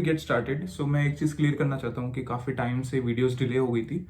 Get started, सो मैं एक चीज़ clear करना चाहता हूँ कि काफ़ी टाइम से वीडियोस डिले हो गई थी।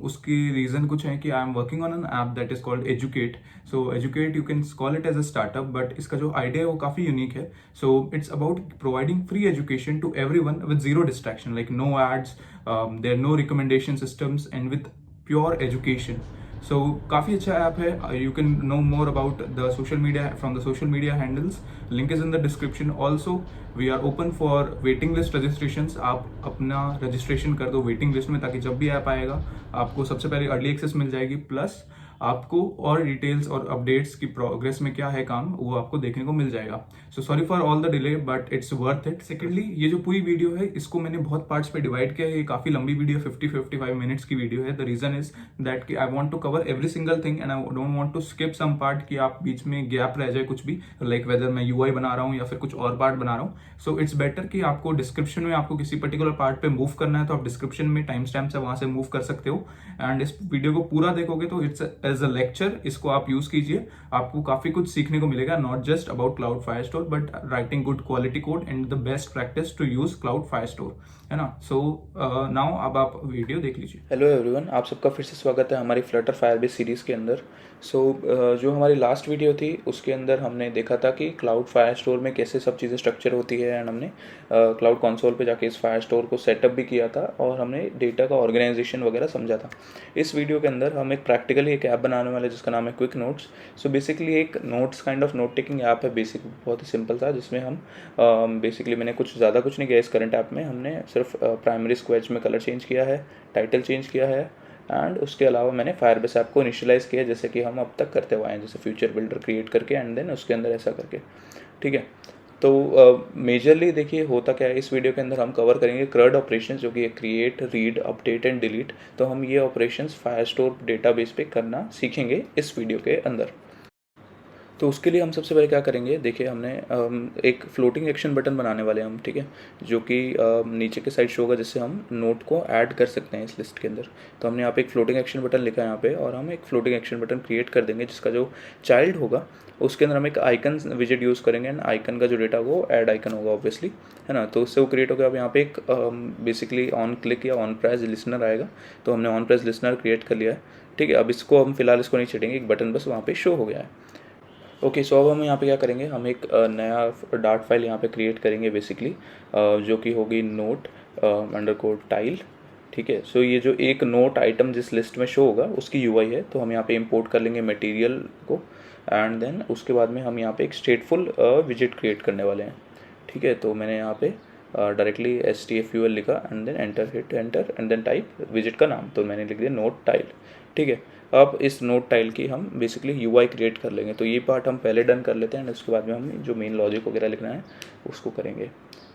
उसकी रीज़न कुछ है कि I am working on an app that is called Educate. So Educate you can call it as a startup, but इसका जो आइडिया है वो काफ़ी यूनिक है। So it's about providing free education to everyone with zero distraction, like no ads, there no recommendation systems and with pure education. So काफ़ी अच्छा app है। You can know more about the social media from the social media handles. Link is in the description. Also we are open for waiting list registration. आप अपना registration कर दो waiting list में, ताकि जब भी ऐप आएगा आपको सबसे पहले अर्ली एक्सेस मिल जाएगी, प्लस आपको और डिटेल्स और अपडेट्स की प्रोग्रेस में क्या है काम वो आपको देखने को मिल जाएगा। So sorry for all the delay, but it's worth it. Secondly, ये जो पूरी वीडियो है इसको मैंने बहुत पार्ट्स पे डिवाइड किया है। ये काफ़ी लंबी वीडियो 50-55 मिनट्स की वीडियो है। द रीजन इज दैट कि I want to cover every single thing and I don't want to skip some part, कि आप बीच में गैप रह जाए कुछ भी, लाइक वेदर मैं यूआई बना रहा हूँ या फिर कुछ और पार्ट बना रहा हूँ। सो इट्स बेटर कि आपको डिस्क्रिप्शन में आपको किसी पर्टिकुलर पार्ट पे मूव करना है तो आप डिस्क्रिप्शन में टाइम स्टैम्प से वहां से मूव कर सकते हो। एंड इस वीडियो को पूरा देखोगे तो इट्स एज अ लेक्चर, इसको आप यूज कीजिए। आपको काफी कुछ सीखने को मिलेगा, not just about Cloud Firestore but writing good quality code and the best practice to use Cloud Firestore, है ना। सो नाउ अब आप वीडियो देख लीजिए। हेलो एवरीवन, आप सबका फिर से स्वागत है हमारी फ्लटर फायरबेस सीरीज़ के अंदर। जो हमारी लास्ट वीडियो थी उसके अंदर हमने देखा था कि क्लाउड फायरस्टोर में कैसे सब चीज़ें स्ट्रक्चर होती है, एंड हमने क्लाउड कंसोल पे जाके इस फायरस्टोर को सेटअप भी किया था और हमने डेटा का ऑर्गेनाइजेशन वगैरह समझा था। इस वीडियो के अंदर हम एक प्रैक्टिकली एक ऐप बनाने वाले जिसका नाम है क्विक नोट्स। सो बेसिकली एक notes kind of note taking app है, बेसिक बहुत ही सिंपल था, जिसमें हम बेसिकली मैंने कुछ नहीं किया इस करंट ऐप में। हमने सिर्फ प्राइमरी स्क्वेच में कलर चेंज किया है, टाइटल चेंज किया है, एंड उसके अलावा मैंने फायरबेस ऐप को इनिशियलाइज़ किया जैसे कि हम अब तक करते हुए हैं, जैसे फ्यूचर बिल्डर क्रिएट करके एंड देन उसके अंदर ऐसा करके। ठीक है, तो मेजरली देखिए होता क्या है, इस वीडियो के अंदर हम कवर करेंगे CRUD ऑपरेशन, जो कि create, read, update and delete. तो हम ये ऑपरेशंस फायरस्टोर डेटाबेस पे करना सीखेंगे इस वीडियो के अंदर। तो उसके लिए हम सबसे पहले क्या करेंगे, देखिए हमने एक फ्लोटिंग एक्शन बटन बनाने वाले हैं हम, ठीक है, जो कि नीचे के साइड शो होगा, जिससे हम नोट को ऐड कर सकते हैं इस लिस्ट के अंदर। तो हमने यहाँ पे एक फ्लोटिंग एक्शन बटन लिखा है यहाँ पे, और हम एक फ्लोटिंग एक्शन बटन क्रिएट कर देंगे जिसका जो चाइल्ड होगा उसके अंदर हम एक आइकन विजेट यूज़ करेंगे, एंड आइकन का जो डेटा वो ऐड आइकन होगा ऑब्वियसली, है ना। तो उससे वो क्रिएट हो गया। अब यहाँ पे एक बेसिकली ऑन क्लिक या ऑन प्रेस लिसनर आएगा, तो हमने ऑन प्रेस लिसनर क्रिएट कर लिया है, ठीक है। अब इसको हम फिलहाल इसको नहीं छेड़ेंगे, एक बटन बस वहाँ पे शो हो गया है। ओके, सो अब हम यहाँ पे क्या करेंगे, हम एक नया डार्ट फाइल यहाँ पे क्रिएट करेंगे बेसिकली, जो कि होगी नोट अंडरकोड टाइल, ठीक है। सो ये जो एक नोट आइटम जिस लिस्ट में शो होगा उसकी यूआई है, तो हम यहाँ पे इंपोर्ट कर लेंगे मटेरियल को, एंड देन उसके बाद में हम यहाँ पे एक स्टेटफुल विजेट क्रिएट करने वाले हैं, ठीक है। तो मैंने यहाँ पे डायरेक्टली STFUL लिखा and then enter, hit enter and then type visit का नाम, तो मैंने लिख दिया नोट टाइल, ठीक है। अब इस नोट टाइल की हम बेसिकली यूआई क्रिएट कर लेंगे, तो ये पार्ट हम पहले डन कर लेते हैं, एंड उसके बाद में हम जो मेन लॉजिक वगैरह लिखना है उसको करेंगे,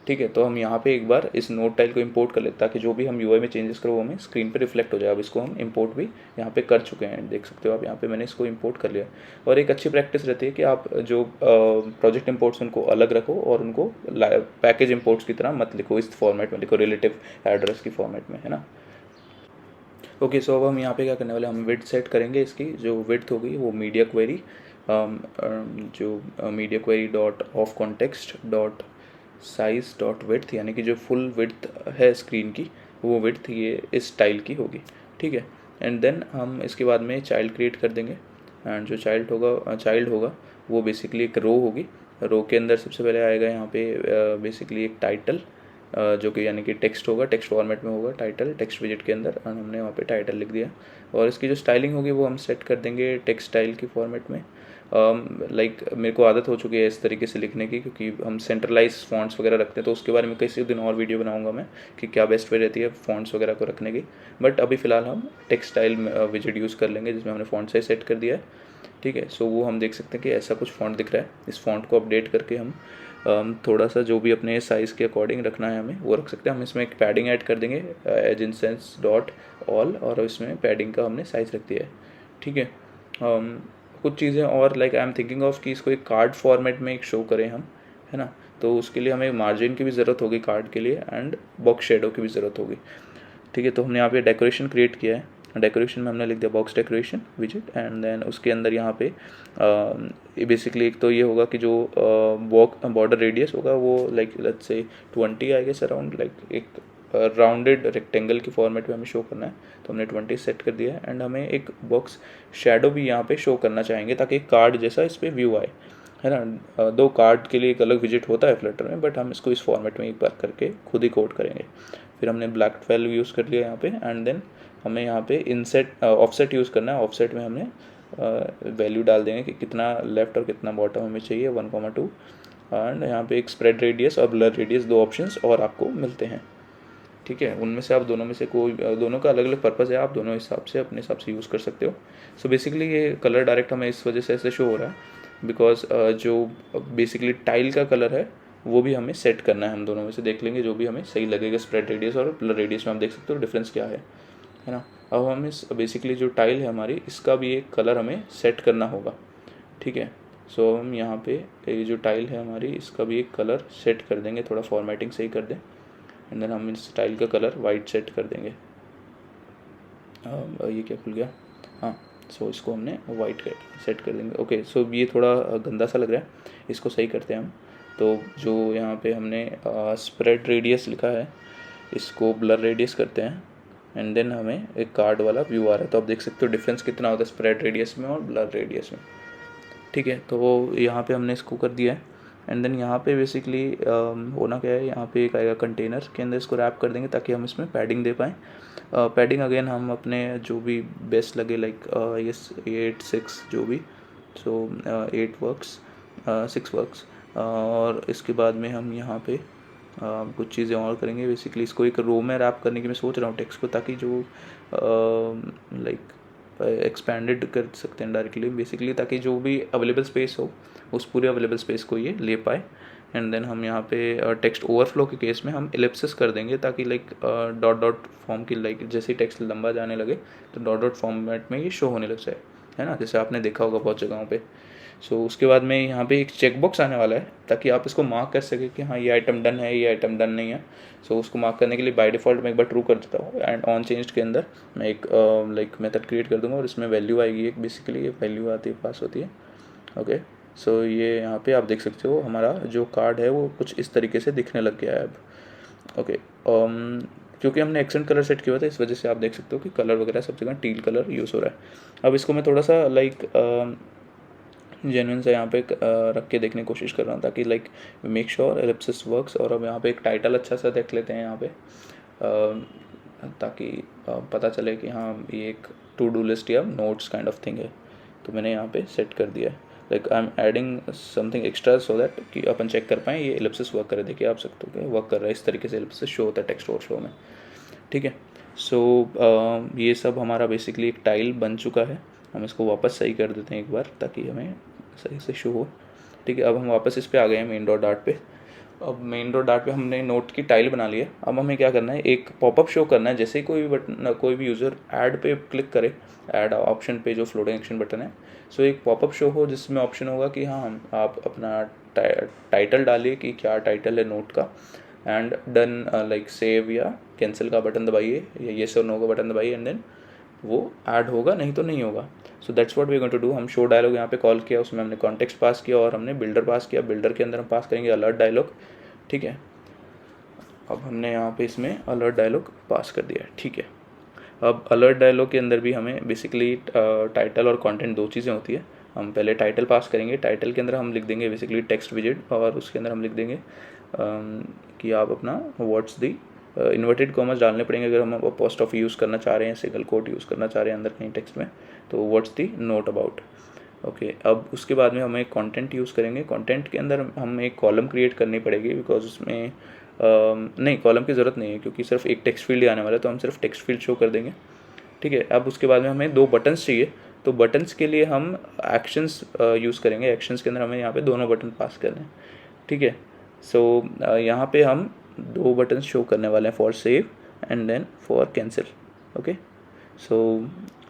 ठीक है। तो हम यहाँ पे एक बार इस नोट टाइल को इंपोर्ट कर लेते हैं, ताकि जो भी हम यूआई में चेंजेस करो वो हमें स्क्रीन पे रिफ्लेक्ट हो जाए। अब इसको हम इंपोर्ट भी यहाँ पे कर चुके हैं, देख सकते हो आप, यहाँ पे मैंने इसको इंपोर्ट कर लिया। और एक अच्छी प्रैक्टिस रहती है कि आप जो प्रोजेक्ट इंपोर्ट्स उनको अलग रखो और उनको पैकेज इंपोर्ट्स की तरह मत लिखो, इस फॉर्मेट में लिखो, रिलेटिव एड्रेस की फॉर्मेट में, है ना। ओके, सो अब हम यहाँ पे क्या करने वाले, हम विड्थ सेट करेंगे। इसकी जो विड्थ होगी वो मीडिया क्वेरी, जो media query dot of context dot size dot width, यानी कि जो फुल विड्थ है स्क्रीन की वो विड्थ ये इस स्टाइल की होगी, ठीक है। एंड देन हम इसके बाद में चाइल्ड क्रिएट कर देंगे, एंड जो चाइल्ड होगा वो बेसिकली एक रो होगी। रो के अंदर सबसे पहले आएगा यहाँ पे बेसिकली एक टाइटल, जो कि यानी कि टेक्स्ट होगा, टेक्स्ट फॉर्मेट में होगा टाइटल, टेक्स्ट विजेट के अंदर, और हमने वहाँ पे टाइटल लिख दिया। और इसकी जो स्टाइलिंग होगी वो हम सेट कर देंगे टेक्स्ट स्टाइल की फॉर्मेट में। लाइक मेरे को आदत हो चुकी है इस तरीके से लिखने की, क्योंकि हम सेंट्रलाइज फॉन्ट्स वगैरह रखते हैं, तो उसके बारे में किसी दिन और वीडियो बनाऊंगा मैं कि क्या बेस्ट वे रहती है फॉन्ट्स वगैरह को रखने की। बट अभी फ़िलहाल हम टेक्स्ट स्टाइल विजेट यूज़ कर लेंगे, जिसमें हमने फॉन्ट साइज सेट कर दिया है, ठीक है। सो वो हम देख सकते हैं कि ऐसा कुछ फॉन्ट दिख रहा है। इस फॉन्ट को अपडेट करके हम थोड़ा सा जो भी अपने साइज़ के अकॉर्डिंग रखना है हमें वो रख सकते हैं। हम इसमें एक पैडिंग ऐड कर देंगे, एजेंसेंस डॉट ऑल, और इसमें पैडिंग का हमने साइज़ रख दिया है, ठीक है। कुछ चीज़ें और, like I am thinking of कि इसको एक कार्ड फॉर्मेट में एक शो करें हम, है ना। तो उसके लिए हमें मार्जिन की भी ज़रूरत होगी कार्ड के लिए, एंड बॉक्स शेडो की भी ज़रूरत होगी, ठीक है। तो हमने यहाँ पे डेकोरेशन क्रिएट किया है, डेकोरेशन में हमने लिख दिया बॉक्स डेकोरेशन विजिट, एंड देन उसके अंदर यहाँ पे बेसिकली एक तो ये होगा कि जो बॉर्डर रेडियस होगा वो like let's say 20 I guess around, like एक राउंडेड रेक्टेंगल की फॉर्मेट में हमें शो करना है, तो हमने 20 सेट कर दिया है। एंड हमें एक बॉक्स शेडो भी यहाँ पे शो करना चाहेंगे ताकि कार्ड जैसा इस पर व्यू आए, है ना। दो कार्ड के लिए एक अलग विजिट होता है फ्लटर में, बट हम इसको इस फॉर्मेट में एक बार करके खुद ही कोड करेंगे। फिर हमने ब्लैक 12 यूज़ कर लिया यहाँ पे, एंड देन हमें यहाँ पे इनसेट ऑफसेट यूज़ करना है। ऑफसेट में हमने वैल्यू डाल देंगे कि कितना लेफ्ट और कितना बॉटम हमें चाहिए, 1,2, एंड यहाँ पे एक स्प्रेड रेडियस और ब्लर रेडियस, दो ऑप्शंस और आपको मिलते हैं, ठीक है। उनमें से आप दोनों में से कोई, दोनों का अलग अलग पर्पज़ है, आप दोनों हिसाब से अपने हिसाब से यूज़ कर सकते हो। सो बेसिकली ये कलर डायरेक्ट हमें इस वजह से ऐसे शो हो रहा है बिकॉज जो बेसिकली टाइल का कलर है वो भी हमें सेट करना है। हम दोनों में से देख लेंगे जो भी हमें सही लगेगा। स्प्रेड रेडियस और ब्लर रेडियस में आप देख सकते हो डिफरेंस क्या है ना। अब हम इस बेसिकली जो टाइल है हमारी, इसका भी एक कलर हमें सेट करना होगा, ठीक है। सो हम यहाँ पे ये जो टाइल है हमारी, इसका भी एक कलर सेट कर देंगे, थोड़ा फॉर्मेटिंग सही कर दें, एंड देन हम इस टाइल का कलर वाइट सेट कर देंगे। ये क्या खुल गया, हाँ। सो इसको हमने वाइट सेट कर देंगे। ओके, सो ये थोड़ा गंदा सा लग रहा है, इसको सही करते हैं हम। तो जो यहाँ पे हमने स्प्रेड रेडियस लिखा है, इसको ब्लर रेडियस करते हैं, एंड देन हमें एक कार्ड वाला व्यू आ रहा है। तो आप देख सकते हो डिफरेंस कितना होता है स्प्रेड रेडियस में और ब्लर रेडियस में, ठीक है। तो यहाँ पे हमने इसको कर दिया है, एंड देन यहाँ पे बेसिकली होना क्या है, यहाँ पे एक आएगा कंटेनर के अंदर, इसको रैप कर देंगे ताकि हम इसमें पैडिंग दे पाएँ। पैडिंग अगेन हम अपने जो भी बेस्ट लगे, लाइक ये 8-6 जो भी, सो 8 वर्क्स, 6 वर्क्स। और इसके बाद में हम यहाँ पे कुछ चीज़ें और करेंगे। बेसिकली इसको एक रो में रैप करने की मैं सोच रहा हूँ टेक्स्ट को, ताकि जो लाइक एक्सपेंडेड कर सकते हैं डायरेक्टली बेसिकली, ताकि जो भी अवेलेबल स्पेस हो उस पूरे अवेलेबल स्पेस को ये ले पाए। एंड देन हम यहाँ पे टेक्स्ट ओवरफ्लो के केस में हम एलिप्सिस कर देंगे ताकि लाइक डॉट डॉट फॉर्म की, लाइक जैसे ही टेक्स्ट लंबा जाने लगे तो डॉट डॉट फॉर्मेट में ये शो होने लग जाए, है ना, जैसे आपने देखा होगा बहुत जगहों पे। सो उसके बाद में यहाँ पे एक चेकबॉक्स आने वाला है ताकि आप इसको मार्क कर सकें कि हाँ ये आइटम डन है, ये आइटम डन नहीं है। सो उसको मार्क करने के लिए बाय डिफ़ॉल्ट मैं एक बार ट्रू कर देता हूँ, एंड ऑन चेंज के अंदर मैं एक लाइक मेथड क्रिएट कर दूँगा और इसमें वैल्यू आएगी एक, बेसिकली ये वैल्यू आती है, पास होती है। ओके, सो ये यहाँ पे आप देख सकते हो हमारा जो कार्ड है वो कुछ इस तरीके से दिखने लग गया है अब। ओके, क्योंकि हमने एक्सेंट कलर सेट किया हुआ था इस वजह से आप देख सकते हो कि कलर वगैरह सब जगह टील कलर यूज़ हो रहा है। अब इसको मैं थोड़ा सा लाइक जेन्युइन से यहाँ पे रख के देखने की कोशिश कर रहा हूँ ताकि like make sure Ellipsis works. और अब यहाँ पे एक टाइटल अच्छा सा देख लेते हैं यहाँ पे, ताकि पता चले कि हाँ ये एक टू डू लिस्ट या नोट्स काइंड ऑफ थिंग है। तो मैंने यहाँ पे सेट कर दिया है, like I am adding something extra so that कि अपन चेक कर पाएँ ये एलिप्सिस वर्क करे। देखिए आप सकते हो कि वर्क कर रहा है, इस तरीके से एलिप्सिस शो होता है टेक्स्ट ओवरफ्लो में, ठीक है। सो ये सब हमारा बेसिकली एक टाइल बन चुका है। हम इसको वापस सही कर देते हैं एक बार ताकि हमें सही से शो हो, ठीक है। अब हम वापस इस पे आ गए हैं मेन डॉट डार्ट पे। अब मेन डॉट डार्ट पे हमने नोट की टाइल बना ली है। अब हमें क्या करना है, एक पॉपअप शो करना है जैसे ही कोई भी बटन, कोई भी यूज़र ऐड पे क्लिक करे, ऐड ऑप्शन पे जो फ्लोटिंग एक्शन बटन है, सो एक पॉपअप शो हो जिसमें ऑप्शन होगा कि हाँ आप अपना टाइटल डालिए कि क्या टाइटल है नोट का, एंड डन लाइक सेव या कैंसिल का बटन दबाइए या येस और नो का बटन दबाइए, एंड देन वो ऐड होगा, नहीं तो नहीं होगा। So that's what we going to do. हम शो डायलॉग यहाँ पे कॉल किया, उसमें हमने कॉन्टेक्स्ट पास किया और हमने बिल्डर पास किया। बिल्डर के अंदर हम पास करेंगे अलर्ट डायलॉग, ठीक है। अब हमने यहाँ पे इसमें अलर्ट डायलॉग पास कर दिया है, ठीक है। अब अलर्ट डायलॉग के अंदर भी हमें बेसिकली टाइटल और कंटेंट दो चीज़ें होती है। हम पहले टाइटल पास करेंगे, टाइटल के अंदर हम लिख देंगे बेसिकली टेक्स्ट विजिट, और उसके अंदर हम लिख देंगे कि आप अपना व्हाट्स दी इन्वर्टेड कॉमर्स डालने पड़ेंगे अगर हम अपोस्ट्रोफी यूज़ करना चाह रहे हैं, सिंगल कोट यूज़ करना चाह रहे हैं अंदर कहीं टेक्स्ट में, तो what's the note about. Okay, अब उसके बाद में हम एक कंटेंट यूज़ करेंगे। कंटेंट के अंदर हम एक कॉलम क्रिएट करनी पड़ेगी बिकॉज उसमें नहीं, कॉलम की ज़रूरत नहीं है क्योंकि सिर्फ एक टेक्स्ट फील्ड ही आने वाला है, तो हम सिर्फ टेक्स्ट फील्ड शो कर देंगे, ठीक है। अब उसके बाद में हमें दो बटन्स चाहिए, तो बटन्स के लिए हम एक्शंस यूज़ करेंगे। एक्शंस के अंदर हमें यहाँ पे दोनों बटन पास करने हैं, ठीक है। सो यहाँ पे हम दो बटन शो करने वाले हैं, for save and then for cancel. Okay, so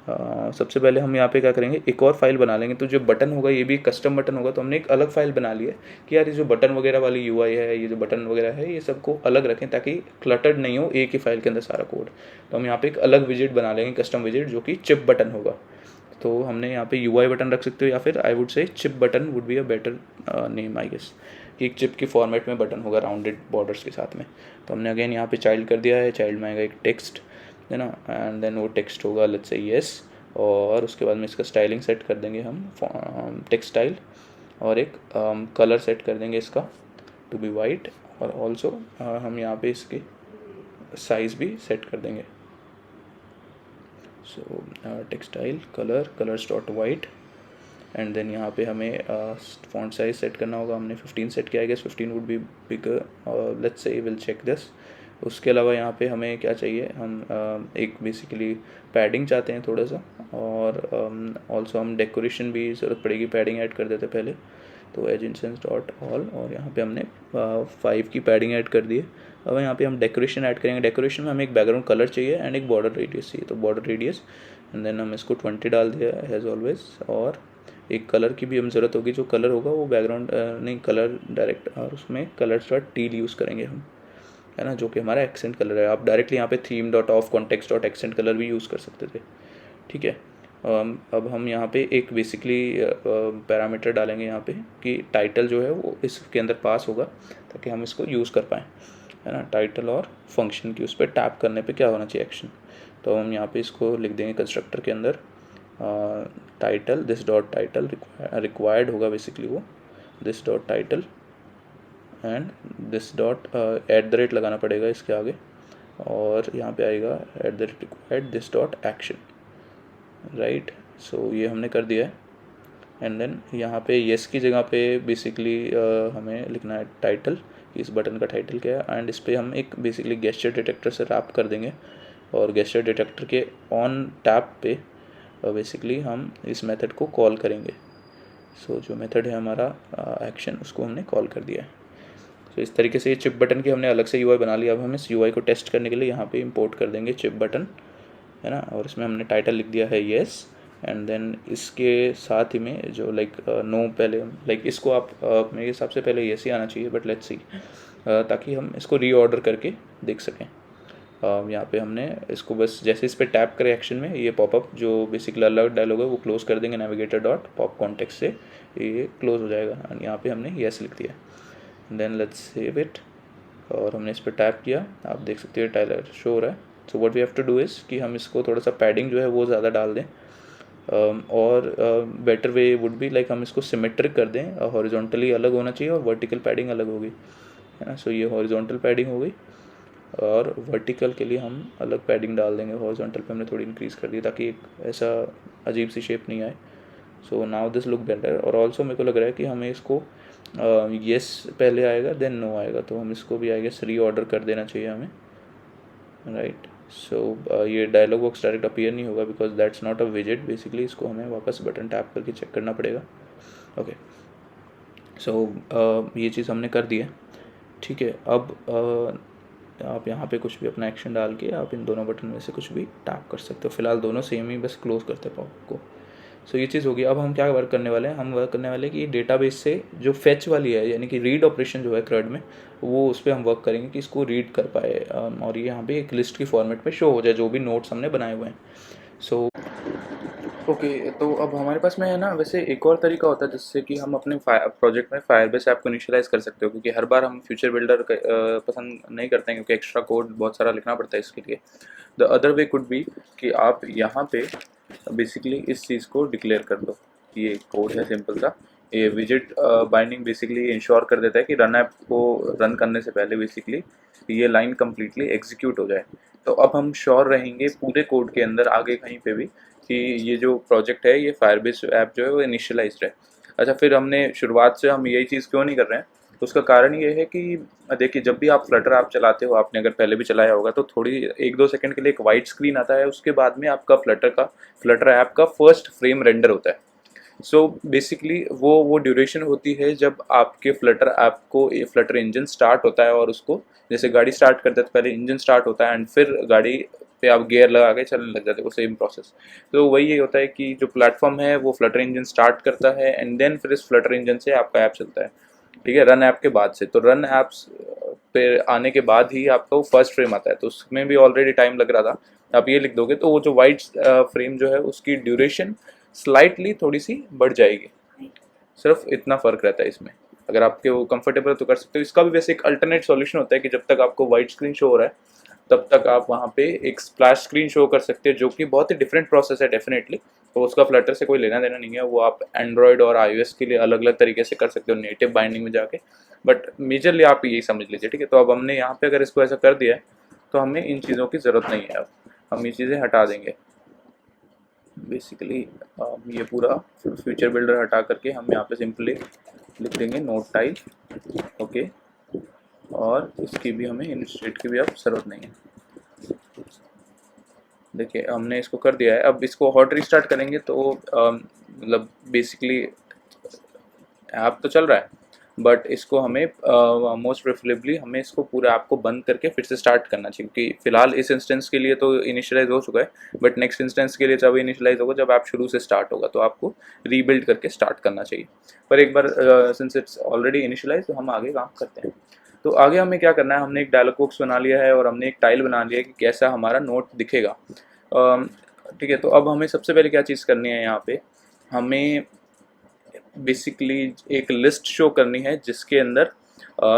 सबसे पहले हम यहाँ पे क्या करेंगे, एक और फाइल बना लेंगे। तो जो बटन होगा ये भी कस्टम बटन होगा, तो हमने एक अलग फाइल बना ली है कि यार ये जो बटन वगैरह वाली यूआई है, ये जो बटन वगैरह है, ये सबको अलग रखें ताकि क्लटर्ड नहीं हो एक ही फाइल के अंदर सारा कोड। तो हम यहाँ पे एक अलग विजिट बना लेंगे, कस्टम विजिट, जो कि चिप बटन होगा। तो हमने यहाँ पे यूआई बटन रख सकते हो, या फिर I would say chip button would be a better name I guess, कि एक चिप की फॉर्मेट में बटन होगा राउंडेड बॉर्डर्स के साथ में। तो हमने अगेन यहाँ पे चाइल्ड कर दिया है, चाइल्ड में आएगा एक टेक्स्ट, है ना, एंड देन वो टेक्स्ट होगा लेट्स से येस, और उसके बाद में इसका स्टाइलिंग सेट कर देंगे हम टेक्स्ट स्टाइल, और एक कलर सेट कर देंगे इसका टू बी वाइट, और ऑल्सो हम यहाँ पे इसके साइज़ भी सेट कर देंगे। So textstyle colour colours dot white, and then यहाँ पे हमें फॉन्ट साइज सेट करना होगा। हमने 15 सेट किया है, guess 15 would be bigger, let's say will check this. उसके अलावा यहाँ पे हमें क्या चाहिए, हम एक बेसिकली पैडिंग चाहते हैं थोड़ा सा, और ऑल्सो हम डेकोरेशन भी ज़रूरत पड़ेगी, पैडिंग ऐड कर देते पहले। तो एज इंसेंस डॉट ऑल, और यहाँ पे हमने 5 की पैडिंग ऐड कर दी है। अब यहाँ पे हम डेकोरेशन ऐड करेंगे। डेकोरेशन में हमें एक बैकग्राउंड कलर चाहिए एंड एक बॉर्डर रेडियस चाहिए। तो बॉर्डर रेडियस एंड देन हम इसको 20 डाल दिया एज ऑलवेज, और एक कलर की भी हम ज़रूरत होगी। जो कलर होगा वो बैकग्राउंड नहीं, कलर डायरेक्ट, और उसमें कलर डॉट टील यूज़ करेंगे हम, है ना, जो कि हमारा एक्सेंट कलर है। आप डायरेक्टली यहाँ पे theme dot of context dot accent colour भी यूज़ कर सकते थे, ठीक है। अब हम यहाँ पे एक बेसिकली पैरामीटर डालेंगे यहाँ पे कि टाइटल जो है वो इसके अंदर पास होगा ताकि हम इसको यूज़ कर पाएँ, है ना। टाइटल और फंक्शन की उस पर टैप करने पे क्या होना चाहिए एक्शन। तो हम यहाँ पे इसको लिख देंगे कंस्ट्रक्टर के अंदर title, this dot title required होगा बेसिकली वो, this dot title and this dot at the rate लगाना पड़ेगा इसके आगे, और यहाँ पे आएगा at the rate required this dot action, right. So ये हमने कर दिया है। एंड देन यहाँ पे येस की जगह पे बेसिकली हमें लिखना है टाइटल, इस बटन का टाइटल क्या है, एंड इस पर हम एक बेसिकली गेस्चर डिटेक्टर से रैप कर देंगे, और गेस्चर डिटेक्टर के ऑन टैप पे बेसिकली हम इस मेथड को कॉल करेंगे। सो जो मेथड है हमारा एक्शन, उसको हमने कॉल कर दिया है। तो इस तरीके से ये चिप बटन की हमने अलग से यूआई बना लिया। अब हम इस यूआई को टेस्ट करने के लिए यहाँ पे इंपोर्ट कर देंगे चिप बटन, है ना, और इसमें हमने टाइटल लिख दिया है येस, एंड देन इसके साथ ही में जो नो, पहले इसको आप मेरे हिसाब से पहले येस ही आना चाहिए, बट लेट्स सी, ताकि हम इसको रीऑर्डर करके देख सकें। यहाँ पे हमने इसको बस जैसे इस पर टैप करें एक्शन में, ये पॉपअप जो बेसिकली अलग डायलॉग है वो क्लोज कर देंगे, नेविगेटर डॉट पॉप कॉन्टेक्स्ट से ये क्लोज हो जाएगा, एंड यहाँ पे हमने येस लिख दिया। देन लेट्स सेव इट, और हमने इस पर टैप किया, आप देख सकते हो टाइलर शो हो रहा है। So what we have to do is कि हम इसको थोड़ा सा पैडिंग जो है वो ज़्यादा डाल दें, और बेटर वे वुड बी हम इसको सिमेट्रिक कर दें, हॉरिजॉन्टली अलग होना चाहिए और वर्टिकल पैडिंग अलग होगी, है ना। सो ये हॉरिजॉन्टल पैडिंग हो गई, और वर्टिकल के लिए हम अलग पैडिंग डाल देंगे। हॉरिजॉन्टल पे हमने थोड़ी इंक्रीज़ कर दी ताकि एक ऐसा अजीब सी शेप नहीं आए। So now this look better, और ऑल्सो मेरे को लग रहा है कि हमें इसको येस पहले आएगा देन नो आएगा, तो हम इसको भी आई गेस रीऑर्डर कर देना चाहिए हमें, राइट। सो ये डायलॉग बॉक्स डायरेक्ट अपीयर नहीं होगा बिकॉज दैट्स नॉट अ विजेट, बेसिकली इसको हमें वापस बटन टैप करके चेक करना पड़ेगा। ओके, सो ये चीज़ हमने कर दी है, ठीक है। अब आप यहाँ पे कुछ भी अपना एक्शन डाल के आप इन दोनों बटन में से कुछ भी टैप कर सकते हो। फिलहाल दोनों सेम ही, बस क्लोज करते हैं पॉप को। सो ये चीज़ होगी। अब हम क्या वर्क करने वाले हैं, हम वर्क करने वाले हैं कि डेटाबेस से जो फेच वाली है, यानी कि रीड ऑपरेशन जो है क्रड में, वो उस पर हम वर्क करेंगे कि इसको रीड कर पाए, और ये यहाँ पे एक लिस्ट की फॉर्मेट पे शो हो जाए जो भी नोट्स हमने बनाए हुए हैं। सो ओके, तो अब हमारे पास में है ना, वैसे एक और तरीका होता है जिससे कि हम अपने प्रोजेक्ट में फायरबेस ऐप को इनिशियलाइज़ कर सकते हो, क्योंकि हर बार हम फ्यूचर बिल्डर पसंद नहीं करते हैं क्योंकि एक्स्ट्रा कोड बहुत सारा लिखना पड़ता है इसके लिए। The other way could be कि आप यहाँ पे बेसिकली इस चीज़ को डिक्लेयर कर दो। ये कोड है सिंपल सा। ये विजिट बाइंडिंग बेसिकली इंश्योर कर देता है कि रन ऐप को रन करने से पहले बेसिकली ये लाइन कम्प्लीटली एग्जीक्यूट हो जाए। तो अब हम श्योर रहेंगे पूरे कोड के अंदर आगे कहीं पे भी कि ये जो प्रोजेक्ट है, ये फायरबेस ऐप जो है वो इनिशियलाइज्ड है। अच्छा, फिर हमने शुरुआत से हम यही चीज़ क्यों नहीं कर रहे हैं, तो उसका कारण ये है कि देखिए, जब भी आप फ्लटर ऐप चलाते हो, आपने अगर पहले भी चलाया होगा तो थोड़ी 1-2 सेकंड के लिए एक वाइट स्क्रीन आता है, उसके बाद में आपका फ्लटर ऐप का फर्स्ट फ्रेम रेंडर होता है। सो बेसिकली वो ड्यूरेशन होती है जब आपके फ्लटर ऐप को ये फ्लटर इंजन स्टार्ट होता है, और उसको जैसे गाड़ी स्टार्ट करते हैं तो पहले इंजन स्टार्ट होता है एंड फिर गाड़ी पे आप गियर लगा के चलने लग जाते हो, सेम प्रोसेस। तो वही ये होता है कि जो प्लेटफॉर्म है वो फ्लटर इंजन स्टार्ट करता है एंड देन फिर इस फ्लटर इंजन से आपका ऐप चलता है, ठीक है, रन ऐप के बाद से। तो रन ऐप्स पे आने के बाद ही आपका वो फर्स्ट फ्रेम आता है, तो उसमें भी ऑलरेडी टाइम लग रहा था। आप ये लिख दोगे तो वो जो वाइट फ्रेम जो है उसकी ड्यूरेशन स्लाइटली थोड़ी सी बढ़ जाएगी, सिर्फ इतना फ़र्क रहता है इसमें। अगर आपके वो कंफर्टेबल तो कर सकते हो। इसका भी वैसे एक अल्टरनेट सॉल्यूशन होता है कि जब तक आपको वाइट स्क्रीन शो हो रहा है तब तक आप वहाँ पे एक स्प्लैश स्क्रीन शो कर सकते हैं, जो कि बहुत ही डिफरेंट प्रोसेस है डेफिनेटली। तो उसका फ्लटर से कोई लेना देना नहीं है, वो आप एंड्रॉयड और iOS के लिए अलग अलग तरीके से कर सकते हो नेटिव बाइंडिंग में जाके, बट मेजरली आप यही समझ लीजिए, ठीक है। तो अब हमने यहाँ पे अगर इसको ऐसा कर दिया है तो हमें इन चीज़ों की ज़रूरत नहीं है, अब हम ये चीज़ें हटा देंगे बेसिकली। ये पूरा फ्यूचर बिल्डर हटा करके हम यहाँ पे सिंपली लिख देंगे नोट टाइल, ओके, और इसकी भी हमें इलस्ट्रेट की भी अब ज़रूरत नहीं है। देखिए हमने इसको कर दिया है। अब इसको हॉट रीस्टार्ट करेंगे तो मतलब बेसिकली ऐप तो चल रहा है, बट इसको हमें मोस्ट प्रेफरेबली हमें इसको पूरा ऐप को बंद करके फिर से स्टार्ट करना चाहिए, क्योंकि फिलहाल इस इंस्टेंस के लिए तो इनिशियलाइज हो चुका है, बट नेक्स्ट इंस्टेंस के लिए जब इनिशियलाइज होगा, जब ऐप शुरू से स्टार्ट होगा, तो आपको रीबिल्ड करके स्टार्ट करना चाहिए। पर एक बार सिंस इट्स ऑलरेडी इनिशियलाइज, तो हम आगे काम करते हैं। तो आगे हमें क्या करना है, हमने एक डायलॉग बॉक्स बना लिया है और हमने एक टाइल बना लिया है कि कैसा हमारा नोट दिखेगा, ठीक है। तो अब हमें सबसे पहले क्या चीज़ करनी है, यहाँ पे हमें बेसिकली एक लिस्ट शो करनी है जिसके अंदर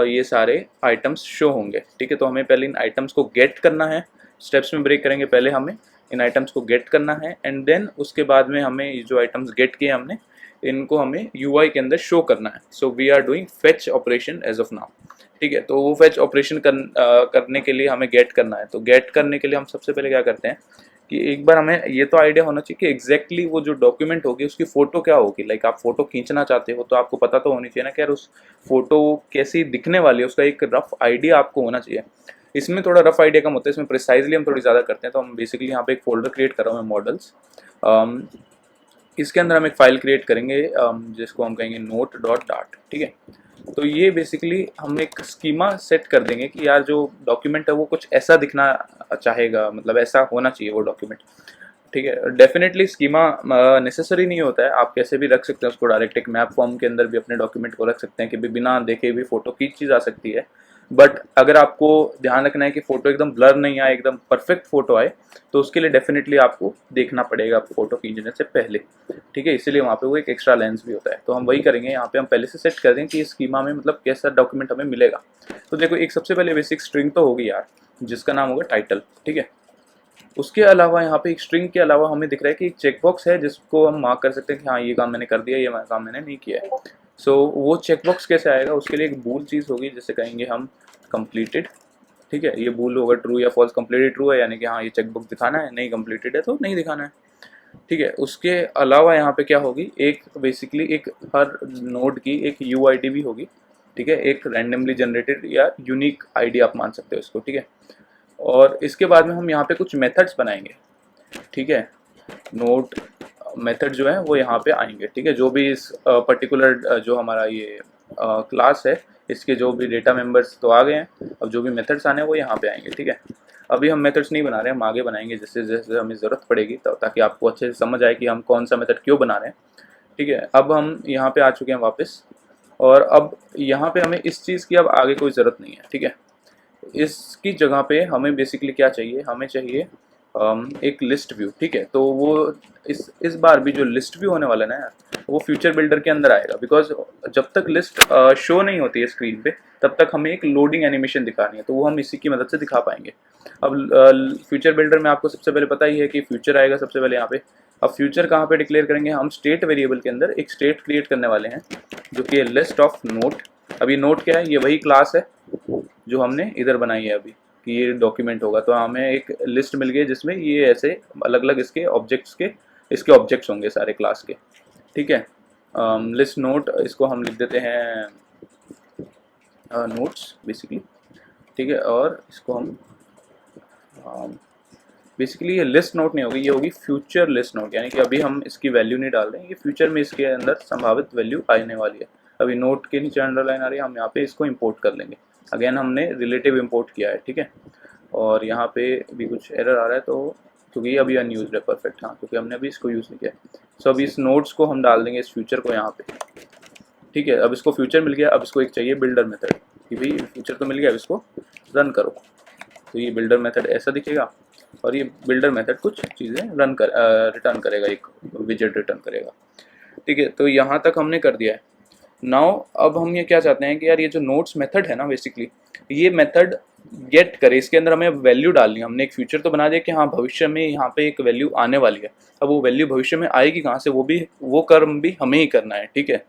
ये सारे आइटम्स शो होंगे, ठीक है। तो हमें पहले इन आइटम्स को गेट करना है, स्टेप्स में ब्रेक करेंगे। पहले हमें इन आइटम्स को गेट करना है एंड देन उसके बाद में हमें ये जो आइटम्स गेट किए हमने, इनको हमें UI के अंदर शो करना है। So we are doing fetch operation as of now, ठीक है। तो वो फेच ऑपरेशन करने के लिए हमें गेट करना है। तो गेट करने के लिए हम सबसे पहले क्या करते हैं कि एक बार हमें ये तो आइडिया होना चाहिए कि एग्जैक्टली वो जो डॉक्यूमेंट होगी उसकी फ़ोटो क्या होगी। लाइक आप फोटो खींचना चाहते हो तो आपको पता तो होनी चाहिए ना कि यार उस फोटो कैसी दिखने वाली है, उसका एक रफ आइडिया आपको होना चाहिए। इसमें थोड़ा रफ आइडिया कम होता है, इसमें प्रिसाइजली हम थोड़ी ज़्यादा करते हैं। तो हम बेसिकली यहाँ पे एक फोल्डर क्रिएट कर रहा हूँ मैं, मॉडल्स। इसके अंदर हम एक फाइल क्रिएट करेंगे जिसको हम कहेंगे note.dart, ठीक है। तो ये बेसिकली हम एक स्कीमा सेट कर देंगे कि यार जो डॉक्यूमेंट है वो कुछ ऐसा दिखना चाहेगा, मतलब ऐसा होना चाहिए वो डॉक्यूमेंट, ठीक है। डेफिनेटली स्कीमा नेसेसरी नहीं होता है, आप कैसे भी रख सकते हैं उसको, डायरेक्ट एक मैप फॉर्म के अंदर भी अपने डॉक्यूमेंट को रख सकते हैं कि बिना देखे भी फोटो खींची जा सकती है। बट अगर आपको ध्यान रखना है कि फोटो एकदम ब्लर नहीं आए, एकदम परफेक्ट फोटो आए, तो उसके लिए डेफिनेटली आपको देखना पड़ेगा फोटो खींचने से पहले, ठीक है। इसीलिए वहाँ पे वो एक एक्स्ट्रा लेंस भी होता है। तो हम वही करेंगे, यहाँ पे हम पहले से सेट कर दें कि इस स्कीमा में मतलब कैसा डॉक्यूमेंट हमें मिलेगा। तो देखो एक सबसे पहले बेसिक स्ट्रिंग तो होगी यार, जिसका नाम होगा टाइटल, ठीक है। उसके अलावा यहाँ पे एक स्ट्रिंग के अलावा हमें दिख रहा है कि एक चेकबॉक्स है जिसको हम मार्क कर सकते हैं कि हाँ ये काम मैंने कर दिया, ये काम मैंने नहीं किया है। सो वो चेकबॉक्स कैसे आएगा, उसके लिए एक बूल चीज़ होगी, जैसे कहेंगे हम कंप्लीटेड, ठीक है। ये बूल होगा ट्रू या फॉल्स। कंप्लीटेड ट्रू है यानी कि हाँ ये चेकबॉक्स दिखाना है, नहीं कंप्लीटेड है तो नहीं दिखाना है, ठीक है। उसके अलावा यहाँ पे क्या होगी, एक बेसिकली एक हर नोड की एक UID भी होगी, ठीक है। एक रैंडमली जनरेटेड या यूनिक ID आप मान सकते हो इसको, ठीक है। और इसके बाद में हम यहाँ पे कुछ मेथड्स बनाएंगे, ठीक है। नोट मेथड जो है वो यहाँ पे आएंगे, ठीक है। जो भी इस पर्टिकुलर जो हमारा ये क्लास है, इसके जो भी डेटा मेंबर्स तो आ गए हैं, अब जो भी मेथड्स आने हैं वो यहाँ पे आएंगे, ठीक है। अभी हम मेथड्स नहीं बना रहे हैं, हम आगे बनाएंगे जैसे जैसे हमें ज़रूरत पड़ेगी, ताकि आपको अच्छे से समझ आए कि हम कौन सा मेथड क्यों बना रहे हैं, ठीक है। अब हम यहाँ पे आ चुके हैं वापस, और अब यहाँ पे हमें इस चीज़ की अब आगे कोई ज़रूरत नहीं है, ठीक है। इसकी जगह पे हमें बेसिकली क्या चाहिए, हमें चाहिए एक लिस्ट व्यू, ठीक है। तो वो इस बार भी जो लिस्ट व्यू होने वाला है ना यार, वो फ्यूचर बिल्डर के अंदर आएगा, बिकॉज जब तक लिस्ट शो नहीं होती है स्क्रीन पे तब तक हमें एक लोडिंग एनिमेशन दिखानी है, तो वो हम इसी की मदद से दिखा पाएंगे। अब फ्यूचर बिल्डर में आपको सबसे पहले पता ही है कि फ्यूचर आएगा सबसे पहले यहाँ पे। अब फ्यूचर कहाँ पे डिक्लेयर करेंगे, हम स्टेट वेरिएबल के अंदर एक स्टेट क्रिएट करने वाले हैं जो कि है लिस्ट ऑफ नोट। अभी नोट क्या है, ये वही क्लास है जो हमने इधर बनाई है अभी कि ये डॉक्यूमेंट होगा। तो हमें एक लिस्ट मिल गई जिसमें ये ऐसे अलग अलग इसके ऑब्जेक्ट्स होंगे सारे क्लास के, ठीक है। लिस्ट नोट, इसको हम लिख देते हैं नोट्स बेसिकली, ठीक है। और इसको हम बेसिकली ये लिस्ट नोट नहीं होगी, ये होगी फ्यूचर लिस्ट नोट, यानी कि अभी हम इसकी वैल्यू नहीं डाल रहे हैं, ये फ्यूचर में इसके अंदर संभावित वैल्यू आने वाली है। अभी नोट के नीचे अंडरलाइन आ रही है, हम यहाँ पे इसको इंपोर्ट कर लेंगे। अगेन हमने रिलेटिव इंपोर्ट किया है, ठीक है। और यहाँ पे भी कुछ एरर आ रहा है, तो क्योंकि ये अभी अनयूज है। परफेक्ट, हाँ, क्योंकि हमने अभी इसको यूज़ नहीं किया। सो अभी इस नोट्स को हम डाल देंगे, इस फ्यूचर को यहाँ पे। ठीक है, अब इसको फ्यूचर मिल गया। अब इसको एक चाहिए बिल्डर मेथड कि भाई फ्यूचर तो मिल गया, अब इसको रन करो। तो ये बिल्डर मेथड ऐसा दिखेगा और ये बिल्डर मेथड कुछ चीज़ें रिटर्न करेगा, एक विजेट रिटर्न करेगा। ठीक है, तो यहाँ तक हमने कर दिया है। नाउ अब हम ये क्या चाहते हैं कि यार ये जो नोट्स मेथड है ना, बेसिकली ये मेथड गेट करे, इसके अंदर हमें वैल्यू डालनी है। हमने एक फ्यूचर तो बना दिया कि हाँ भविष्य में यहाँ पे एक वैल्यू आने वाली है। अब वो वैल्यू भविष्य में आएगी कहाँ से, वो कर्म भी हमें ही करना है। ठीक है,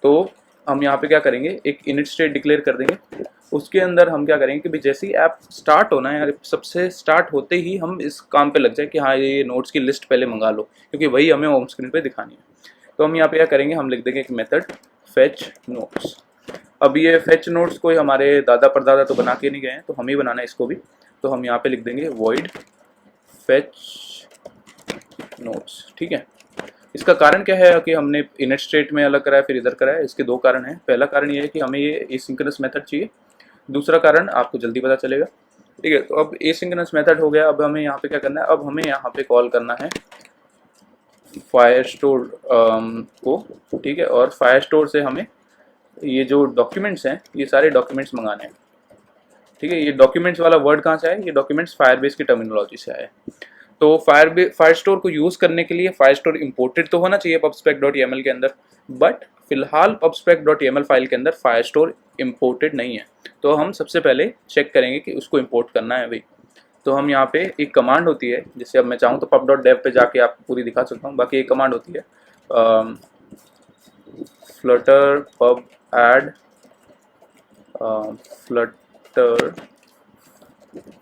तो हम यहाँ पे क्या करेंगे, एक इनिट स्टेट डिक्लेयर कर देंगे। उसके अंदर हम क्या करेंगे कि भाई जैसे ही ऐप स्टार्ट होना है यार, सबसे स्टार्ट होते ही हम इस काम पे लग जाए कि हाँ ये नोट्स की लिस्ट पहले मंगा लो, क्योंकि वही हमें होम स्क्रीन पे दिखानी है। तो हम यहाँ पे क्या करेंगे, हम लिख देंगे एक मेथड फेच नोट्स। अब ये फेच नोट्स कोई हमारे दादा परदादा तो बना के नहीं गए हैं, तो हम ही बनाना है इसको भी। तो हम यहाँ पे लिख देंगे वॉइड फेच नोट्स। ठीक है, इसका कारण क्या है कि हमने इनिट स्टेट में अलग कराया फिर इधर कराया। इसके दो कारण हैं। पहला कारण ये है कि हमें ये एसिंक्रोनस मेथड चाहिए। दूसरा कारण आपको जल्दी पता चलेगा। ठीक है, तो अब एसिंक्रोनस मेथड हो गया। अब हमें यहाँ पे क्या करना है, अब हमें यहाँ पे कॉल करना है फायरस्टोर को। ठीक है, और फायरस्टोर से हमें ये जो डॉक्यूमेंट्स हैं, ये सारे डॉक्यूमेंट्स मंगाने हैं। ठीक है, ये डॉक्यूमेंट्स वाला वर्ड कहाँ से आया, ये डॉक्यूमेंट्स फायरबेस की टर्मिनोलॉजी से आया है। तो फायरस्टोर को यूज़ करने के लिए फायरस्टोर इंपोर्टेड तो होना चाहिए pubspec.yaml के अंदर, बट फिलहाल pubspec.yaml फाइल के अंदर फायरस्टोर इंपोर्टेड नहीं है। तो हम सबसे पहले चेक करेंगे कि उसको इंपोर्ट करना है भाई। तो हम यहाँ पे एक कमांड होती है, जैसे अब मैं चाहूँ तो pub.dev पे जाके आपको पूरी दिखा सकता हूँ। बाकी एक कमांड होती है flutter pub add flutter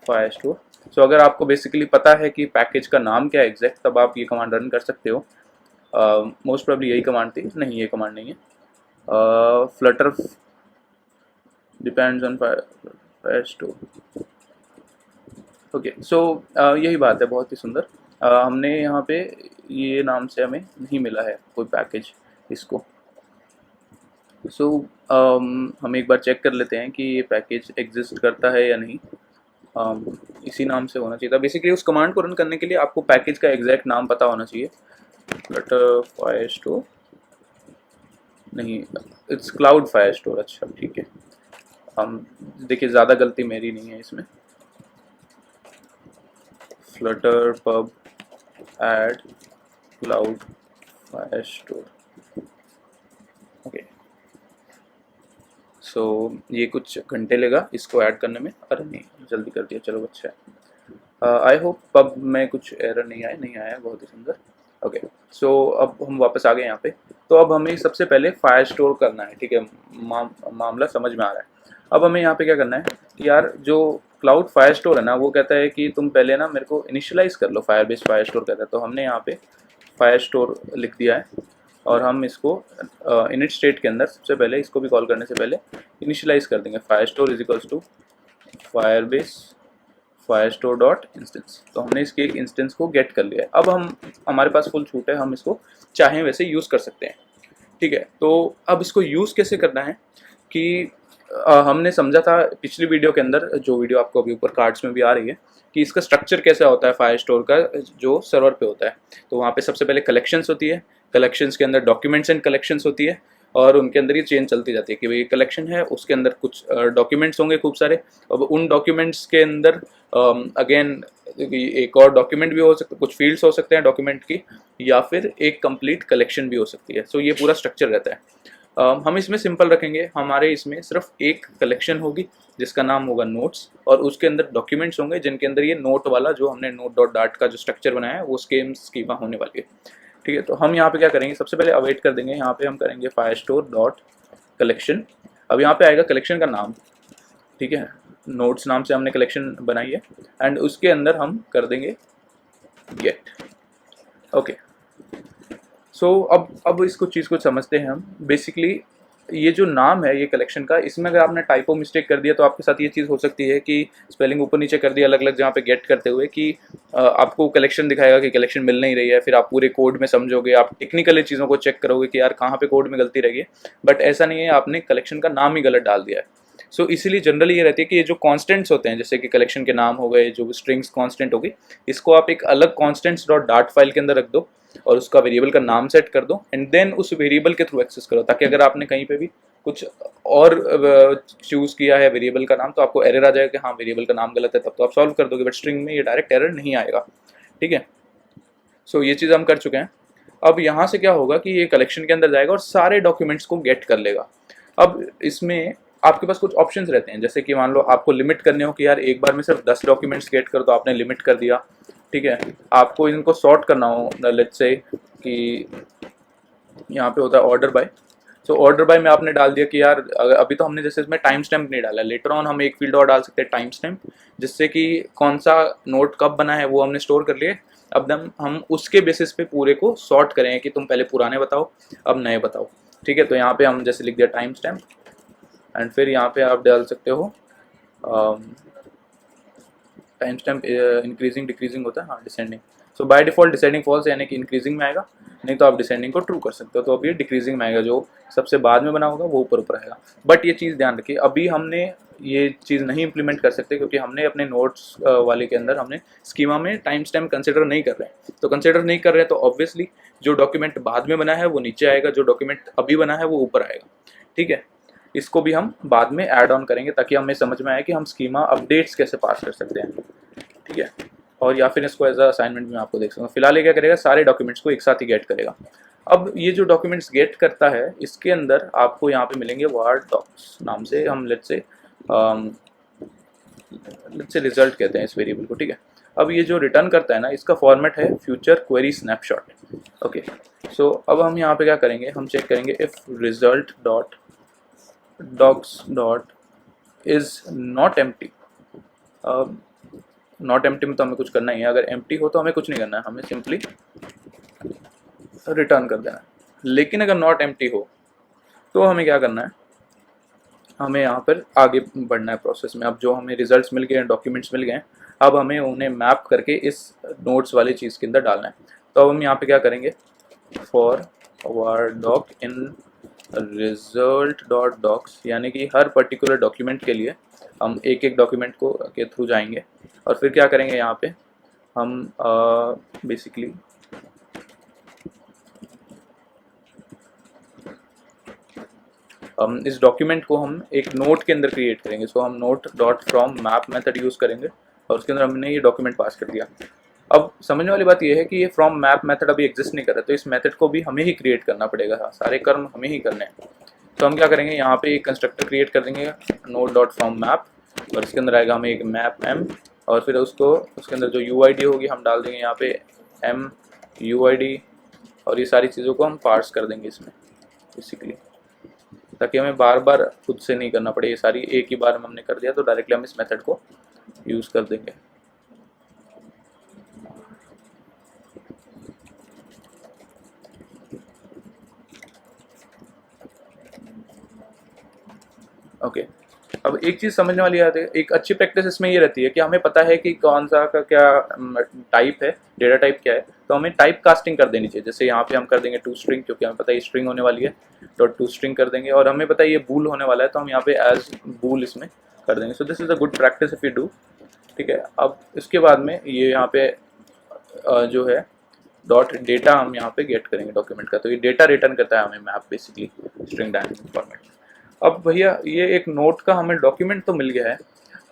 firestore। सो अगर आपको बेसिकली पता है कि पैकेज का नाम क्या है एग्जैक्ट, तब आप ये कमांड रन कर सकते हो। मोस्ट प्रोबेबली यही कमांड थी, नहीं ये कमांड नहीं है। Flutter depends on Firestore. Okay, so यही बात है, बहुत ही सुंदर। हमने यहाँ पे ये नाम से हमें नहीं मिला है कोई पैकेज इसको। सो हम एक बार चेक कर लेते हैं कि ये पैकेज एग्जिस्ट करता है या नहीं। इसी नाम से होना चाहिए था। बेसिकली उस कमांड को रन करने के लिए आपको पैकेज का एग्जैक्ट नाम पता होना चाहिए। फ्लटर फायरस्टोर नहीं, इट्स क्लाउड फायरस्टोर। अच्छा ठीक है, हम देखिए ज़्यादा गलती मेरी नहीं है इसमें। Flutter pub add cloud Firestore. Okay, so ये कुछ घंटे लेगा इसको ऐड करने में। अरे नहीं, जल्दी कर दिया, चलो अच्छा है। आई होप पब में कुछ एरर नहीं आया, बहुत ही सुंदर। ओके, सो अब हम वापस आ गए यहाँ पे। तो अब हमें सबसे पहले फायरस्टोर करना है। ठीक है, मामला समझ में आ रहा है। अब हमें यहाँ पे क्या करना है कि यार जो क्लाउड फायरस्टोर है ना, वो कहता है कि तुम पहले ना मेरे को इनिशियलाइज कर लो, फायरबेस फायरस्टोर कहता है। तो हमने यहाँ पे फायरस्टोर लिख दिया है और हम इसको इनिट स्टेट के अंदर सबसे पहले इसको भी कॉल करने से पहले इनिशियलाइज कर देंगे। Firestore is equals to Firebase Firestore dot instance. तो हमने इसके एक इंस्टेंस को गेट कर लिया है। अब हमारे पास फुल छूट है, हम इसको चाहें वैसे यूज़ कर सकते हैं। ठीक है, तो अब इसको यूज़ कैसे करना है कि हमने समझा था पिछली वीडियो के अंदर, जो वीडियो आपको अभी ऊपर कार्ड्स में भी आ रही है, कि इसका स्ट्रक्चर कैसा होता है फायरस्टोर का जो सर्वर पे होता है। तो वहाँ पे सबसे पहले कलेक्शंस होती है, कलेक्शंस के अंदर डॉक्यूमेंट्स एंड कलेक्शंस होती है, और उनके अंदर ये चेन चलती जाती है कि भाई कलेक्शन है, उसके अंदर कुछ डॉक्यूमेंट्स होंगे खूब सारे। अब उन डॉक्यूमेंट्स के अंदर अगेन एक और डॉक्यूमेंट भी हो सकता है, कुछ फील्ड्स हो सकते हैं डॉक्यूमेंट की, या फिर एक कंप्लीट कलेक्शन भी हो सकती है। सो ये पूरा स्ट्रक्चर रहता है। हम इसमें सिंपल रखेंगे, हमारे इसमें सिर्फ एक कलेक्शन होगी जिसका नाम होगा नोट्स, और उसके अंदर डॉक्यूमेंट्स होंगे जिनके अंदर ये नोट वाला जो हमने नोट डॉट डाट का जो स्ट्रक्चर बनाया है वो सेम स्कीमा होने वाली है। ठीक है, तो हम यहाँ पे क्या करेंगे, सबसे पहले अवेट कर देंगे। यहाँ पे हम करेंगे फायरस्टोर डॉट कलेक्शन। अब यहाँ पे आएगा कलेक्शन का नाम। ठीक है, नोट्स नाम से हमने कलेक्शन बनाई है, एंड उसके अंदर हम कर देंगे गेट। ओके, सो अब इसको चीज़ को समझते हैं हम। बेसिकली ये जो नाम है ये कलेक्शन का, इसमें अगर आपने टाइपो मिस्टेक कर दिया तो आपके साथ ये चीज़ हो सकती है कि स्पेलिंग ऊपर नीचे कर दिया अलग अलग जहाँ पे गेट करते हुए, कि आपको कलेक्शन दिखाएगा कि कलेक्शन मिल नहीं रही है। फिर आप पूरे कोड में समझोगे, आप टेक्निकली चीज़ों को चेक करोगे कि यार कहाँ पे कोड में गलती रही है, बट ऐसा नहीं है, आपने कलेक्शन का नाम ही गलत डाल दिया है। सो इसीलिए जनरली ये रहती है कि ये जो कॉन्स्टेंट्स होते हैं जैसे कि कलेक्शन के नाम हो गए, जो स्ट्रिंग्स कॉन्स्टेंट हो गई, इसको आप एक अलग कॉन्स्टेंट्स डॉट डार्ट फाइल के अंदर रख दो और उसका वेरिएबल का नाम सेट कर दो एंड देन उस वेरिएबल के थ्रू एक्सेस करो, ताकि अगर आपने कहीं पे भी कुछ और चूज किया है वेरिएबल का नाम तो आपको एरर आ जाएगा कि हाँ वेरिएबल का नाम गलत है, तब तो आप सॉल्व कर दोगे, बट स्ट्रिंग में ये डायरेक्ट एरर नहीं आएगा। ठीक है, सो ये चीज़ हम कर चुके हैं। अब यहाँ से क्या होगा कि ये कलेक्शन के अंदर जाएगा और सारे डॉक्यूमेंट्स को गेट कर लेगा। अब इसमें आपके पास कुछ ऑप्शंस रहते हैं, जैसे कि मान लो आपको लिमिट करने हो कि यार एक बार में सिर्फ 10 डॉक्यूमेंट्स गेट कर, तो आपने लिमिट कर दिया। ठीक है, आपको इनको सॉर्ट करना हो, लेट्स से कि यहाँ पे होता है order by. So order by में आपने डाल दिया कि यार अभी तो हमने जैसे इसमें टाइम स्टैम्प नहीं डाला, लेटर ऑन हम एक फील्ड और डाल सकते हैं टाइम स्टैम्प, जिससे कि कौन सा नोट कब बना है वो हमने स्टोर कर लिए। अब हम उसके बेसिस पे पूरे को सॉर्ट करें कि तुम पहले पुराने बताओ अब नए बताओ। ठीक है, तो यहाँ पे हम जैसे लिख दिया टाइम स्टैम्प एंड फिर यहाँ पे आप डाल सकते हो टाइम स्टैम्प इंक्रीजिंग डिक्रीजिंग होता है, हाँ descending. So by default descending false यानी कि इंक्रीजिंग में आएगा, नहीं तो आप डिसेंडिंग को ट्रू कर सकते हो। तो अब ये डिक्रीजिंग में आएगा, जो सबसे बाद में बना होगा वो ऊपर ऊपर आएगा। बट ये चीज़ ध्यान रखिए, अभी हमने ये चीज़ नहीं इंप्लीमेंट कर सकते क्योंकि हमने अपने नोट्स वाले के अंदर हमने स्कीमा में टाइम स्टैम्प कंसिडर नहीं कर रहे हैं। तो कंसिडर नहीं कर रहे हैं तो ऑब्वियसली जो डॉक्यूमेंट बाद में बना है वो नीचे आएगा, जो डॉक्यूमेंट अभी बना है वो ऊपर आएगा। ठीक है, इसको भी हम बाद में ऐड ऑन करेंगे ताकि हमें समझ में आए कि हम स्कीमा अपडेट्स कैसे पास कर सकते हैं। ठीक है, और या फिर इसको एज अ असाइनमेंट में आपको देख सकते हो। फिलहाल ये क्या करेगा, सारे डॉक्यूमेंट्स को एक साथ ही गेट करेगा। अब ये जो डॉक्यूमेंट्स गेट करता है इसके अंदर आपको यहाँ पे मिलेंगे वार डॉक्स नाम से, हम लेट्स से रिजल्ट कहते हैं इस वेरिएबल को। ठीक है, अब ये जो रिटर्न करता है ना, इसका फॉर्मेट है future query snapshot. Okay, so अब हम यहाँ पे क्या करेंगे, हम चेक करेंगे if result dot docs dot is not empty. Not empty में तो हमें कुछ करना ही है, अगर एम्प्टी हो तो हमें कुछ नहीं करना है, हमें सिंपली रिटर्न कर देना है। लेकिन अगर नॉट एम्प्टी हो तो हमें क्या करना है, हमें यहाँ पर आगे बढ़ना है प्रोसेस में। अब जो हमें रिजल्ट्स मिल गए हैं, डॉक्यूमेंट्स मिल गए हैं, अब हमें उन्हें मैप करके इस नोट्स वाली चीज़ के अंदर डालना है। तो अब हम यहाँ पे क्या करेंगे, for var doc in result dot docs, यानी कि हर पर्टिकुलर डॉक्यूमेंट के लिए हम एक एक डॉक्यूमेंट को के थ्रू जाएंगे और फिर क्या करेंगे, यहाँ पे हम बेसिकली इस डॉक्यूमेंट को हम एक नोट के अंदर क्रिएट करेंगे। सो हम note dot from map method use करेंगे और उसके अंदर हमने ये डॉक्यूमेंट पास कर दिया। अब समझने वाली बात ये है कि ये फ्रॉम मैप मेथड अभी एग्जिस्ट नहीं कर रहा, तो इस मेथड को भी हमें ही क्रिएट करना पड़ेगा, सारे कर्म हमें ही करने हैं। तो हम क्या करेंगे, यहाँ पे एक कंस्ट्रक्टर क्रिएट कर देंगे नोट डॉट फ्रॉम मैप और इसके अंदर आएगा हमें एक मैप एम और फिर उसको उसके अंदर जो यूआईडी होगी हम डाल देंगे यहाँ पे एम यूआईडी और ये सारी चीज़ों को हम पार्स कर देंगे इसमें बेसिकली, ताकि हमें बार बार खुद से नहीं करना पड़े। ये सारी एक ही बार में हमने कर दिया तो डायरेक्टली हम इस मेथड को यूज़ कर देंगे। ओके, अब एक चीज़ समझने वाली आती है, एक अच्छी प्रैक्टिस इसमें ये रहती है कि हमें पता है कि कौन सा का क्या टाइप है, डेटा टाइप क्या है, तो हमें टाइप कास्टिंग कर देनी चाहिए। जैसे यहाँ पे हम कर देंगे टू स्ट्रिंग, क्योंकि हमें पता है ये स्ट्रिंग होने वाली है, डॉट टू स्ट्रिंग कर देंगे और हमें पता है ये बूल होने वाला है तो हम यहाँ पे एज बूल इसमें कर देंगे। So this is a good practice if you do. ठीक है, अब इसके बाद में ये यहाँ पे जो है डॉट डेटा हम यहाँ पे गेट करेंगे डॉक्यूमेंट का, तो ये डेटा रिटर्न करता है हमें map basically string dynamic format. अब भैया ये एक नोट का हमें डॉक्यूमेंट तो मिल गया है,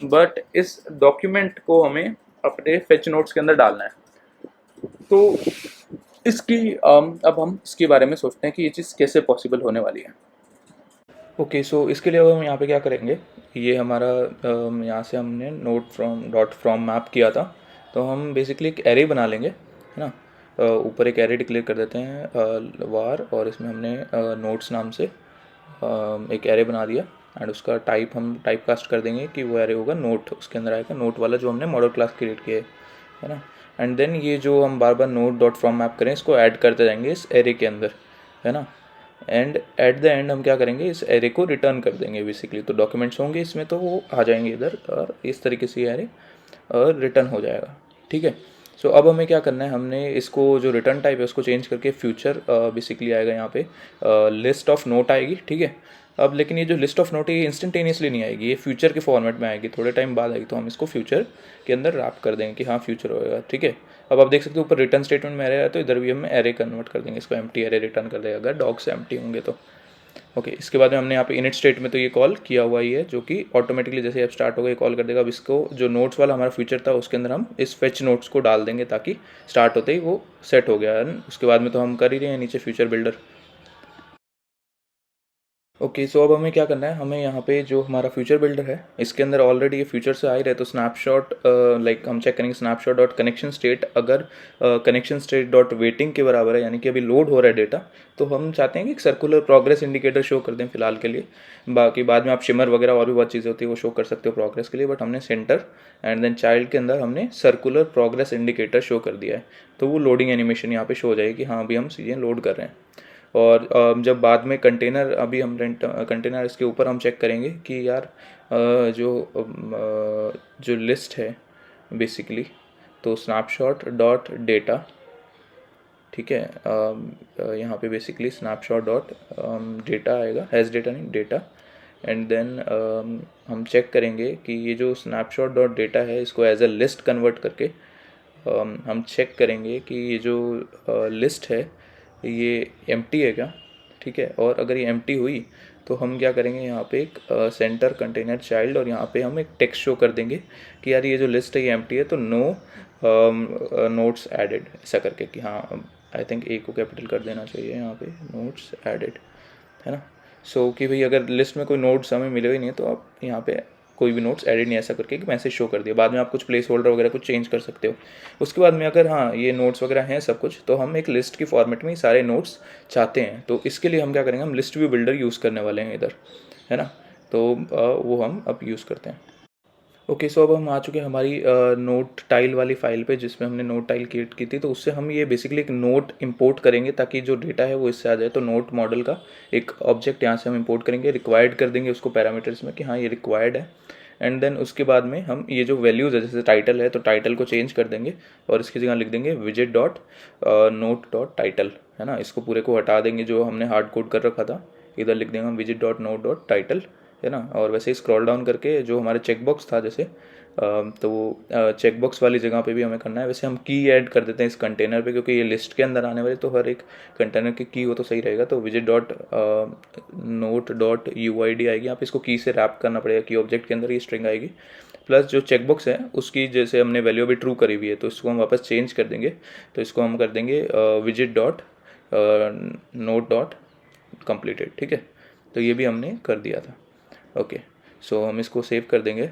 बट इस डॉक्यूमेंट को हमें अपने फेच नोट्स के अंदर डालना है। तो इसकी अब हम इसके बारे में सोचते हैं कि ये चीज़ कैसे पॉसिबल होने वाली है। ओके, सो इसके लिए अब हम यहाँ पे क्या करेंगे, ये हमारा यहाँ से हमने note from dot from map किया था, तो हम बेसिकली एक एरे बना लेंगे, है ना। ऊपर एक एरे डिक्लेयर कर देते हैं वार और इसमें हमने नोट्स नाम से एक एरे बना दिया एंड उसका टाइप हम टाइप कास्ट कर देंगे कि वो एरे होगा नोट, उसके अंदर आएगा नोट वाला जो हमने मॉडल क्लास क्रिएट किया है ना। एंड देन ये जो हम बार बार नोट डॉट फ्रॉम मैप करें इसको ऐड करते जाएंगे इस एरे के अंदर, है ना। एंड एट द एंड हम क्या करेंगे, इस एरे को रिटर्न कर देंगे बेसिकली। तो डॉक्यूमेंट्स होंगे इसमें तो वो आ जाएंगे इधर और इस तरीके से एरे रिटर्न हो जाएगा। ठीक है, सो अब हमें क्या करना है, हमने इसको जो रिटर्न टाइप है उसको चेंज करके फ्यूचर बेसिकली आएगा यहाँ पे लिस्ट ऑफ नोट आएगी। ठीक है, अब लेकिन ये जो लिस्ट ऑफ नोट है ये इंस्टेंटेनियसली नहीं आएगी, ये फ्यूचर के फॉर्मेट में आएगी, थोड़े टाइम बाद आएगी, तो हम इसको फ्यूचर के अंदर रैप कर देंगे कि हाँ फ्यूचर होएगा, ठीक है। अब आप देख सकते हो ऊपर रिटर्न स्टेटमेंट में एरे है, तो इधर भी हम एरे कन्वर्ट कर देंगे, इसको एम्प्टी एरे रिटर्न कर देगा अगर डॉग्स एम्प्टी होंगे तो। ओके, इसके बाद में हमने यहाँ पे इनिट स्टेट में तो ये कॉल किया हुआ ही है, जो कि ऑटोमेटिकली जैसे ऐप स्टार्ट होगा ये कॉल कर देगा। अब इसको जो नोट्स वाला हमारा फीचर था उसके अंदर हम इस फेच नोट्स को डाल देंगे ताकि स्टार्ट होते ही वो सेट हो गया है। उसके बाद में तो हम कर ही रहे हैं नीचे फ्यूचर बिल्डर। ओके, सो अब हमें क्या करना है, हमें यहाँ पे जो हमारा फ्यूचर बिल्डर है इसके अंदर ऑलरेडी ये फ्यूचर से आ ही रहे, तो स्नैपशॉट लाइक हम चेक करेंगे स्नैपशॉट डॉट कनेक्शन स्टेट, अगर कनेक्शन स्टेट डॉट वेटिंग के बराबर है, यानी कि अभी लोड हो रहा है डेटा, तो हम चाहते हैं कि एक सर्कुलर प्रोग्रेस इंडिकेटर शो कर दें फिलहाल के लिए। बाकी बाद में आप शिमर वगैरह और भी बहुत चीज़ें होती है वो शो कर सकते हो प्रोग्रेस के लिए, बट हमने सेंटर एंड देन चाइल्ड के अंदर हमने सर्कुलर प्रोग्रेस इंडिकेटर शो कर दिया है, तो वो लोडिंग एनिमेशन यहाँ पे शो हो जाएगी कि हाँ अभी हम चीज़ें लोड कर रहे हैं। और जब बाद में कंटेनर, अभी हम कंटेनर इसके ऊपर हम चेक करेंगे कि यार जो लिस्ट है बेसिकली, तो स्नैपशॉट डॉट डेटा, ठीक है, यहाँ पे बेसिकली स्नैपशॉट डॉट डेटा आएगा, हैज़ डेटा नहीं डेटा, एंड देन हम चेक करेंगे कि ये जो स्नैपशॉट डॉट डेटा है इसको एज अ लिस्ट कन्वर्ट करके हम चेक करेंगे कि ये जो लिस्ट है ये एम्प्टी है क्या, ठीक है। और अगर ये एम्प्टी हुई तो हम क्या करेंगे, यहाँ पे एक सेंटर कंटेनर चाइल्ड, और यहाँ पे हम एक टेक्स्ट शो कर देंगे कि यार ये जो लिस्ट है ये एम्प्टी है, तो नो नोट्स एडेड, ऐसा करके कि हाँ आई थिंक ए को कैपिटल कर देना चाहिए यहाँ पे, नोट्स एडेड, है ना। सो कि भाई अगर लिस्ट में कोई नोट्स हमें मिले ही नहीं है तो आप यहाँ पे कोई भी नोट्स एडिट नहीं, ऐसा करके एक मैसेज शो कर दिया। बाद में आप कुछ प्लेस होल्डर वगैरह कुछ चेंज कर सकते हो। उसके बाद में अगर हाँ ये नोट्स वगैरह हैं सब कुछ, तो हम एक लिस्ट की फॉर्मेट में ही सारे नोट्स चाहते हैं, तो इसके लिए हम क्या करेंगे, हम लिस्ट व्यू बिल्डर यूज़ करने वाले हैं इधर, है ना। तो वो हम अब यूज़ करते हैं। ओके, सो अब हम आ चुके हैं हमारी नोट टाइल वाली फाइल पे, जिसमें हमने नोट टाइल क्रिएट की थी। तो उससे हम ये बेसिकली एक नोट इंपोर्ट करेंगे ताकि जो डेटा है वो इससे आ जाए। तो नोट मॉडल का एक ऑब्जेक्ट यहाँ से हम इंपोर्ट करेंगे, रिक्वायर्ड कर देंगे उसको पैरामीटर्स में कि हाँ ये रिक्वायर्ड है। एंड देन उसके बाद में हम ये जो वैल्यूज़ है, जैसे टाइटल है तो टाइटल को चेंज कर देंगे और इसकी जगह लिख देंगे विजेट डॉट नोट डॉट टाइटल, है ना। इसको पूरे को हटा देंगे जो हमने हार्ड कोड कर रखा था, इधर लिख देंगे हम विजेट डॉट नोट डॉट टाइटल, है ना। और वैसे ही स्क्रॉल डाउन करके जो हमारे चेकबॉक्स था जैसे, तो चेकबॉक्स वाली जगह पे भी हमें करना है। वैसे हम की ऐड कर देते हैं इस कंटेनर पे, क्योंकि ये लिस्ट के अंदर आने वाले, तो हर एक कंटेनर की की हो तो सही रहेगा। तो विजेट डॉट नोट डॉट UID आएगी, आप इसको की से रैप करना पड़ेगा, की ऑब्जेक्ट के अंदर ये स्ट्रिंग आएगी। प्लस जो चेकबॉक्स है उसकी जैसे हमने वैल्यू अभी ट्रू करी हुई है, तो इसको हम वापस चेंज कर देंगे। तो इसको हम कर देंगे विजेट डॉट नोट डॉट कंप्लीटेड, ठीक है। तो ये भी हमने कर दिया था। ओके, सो हम इसको सेव कर देंगे।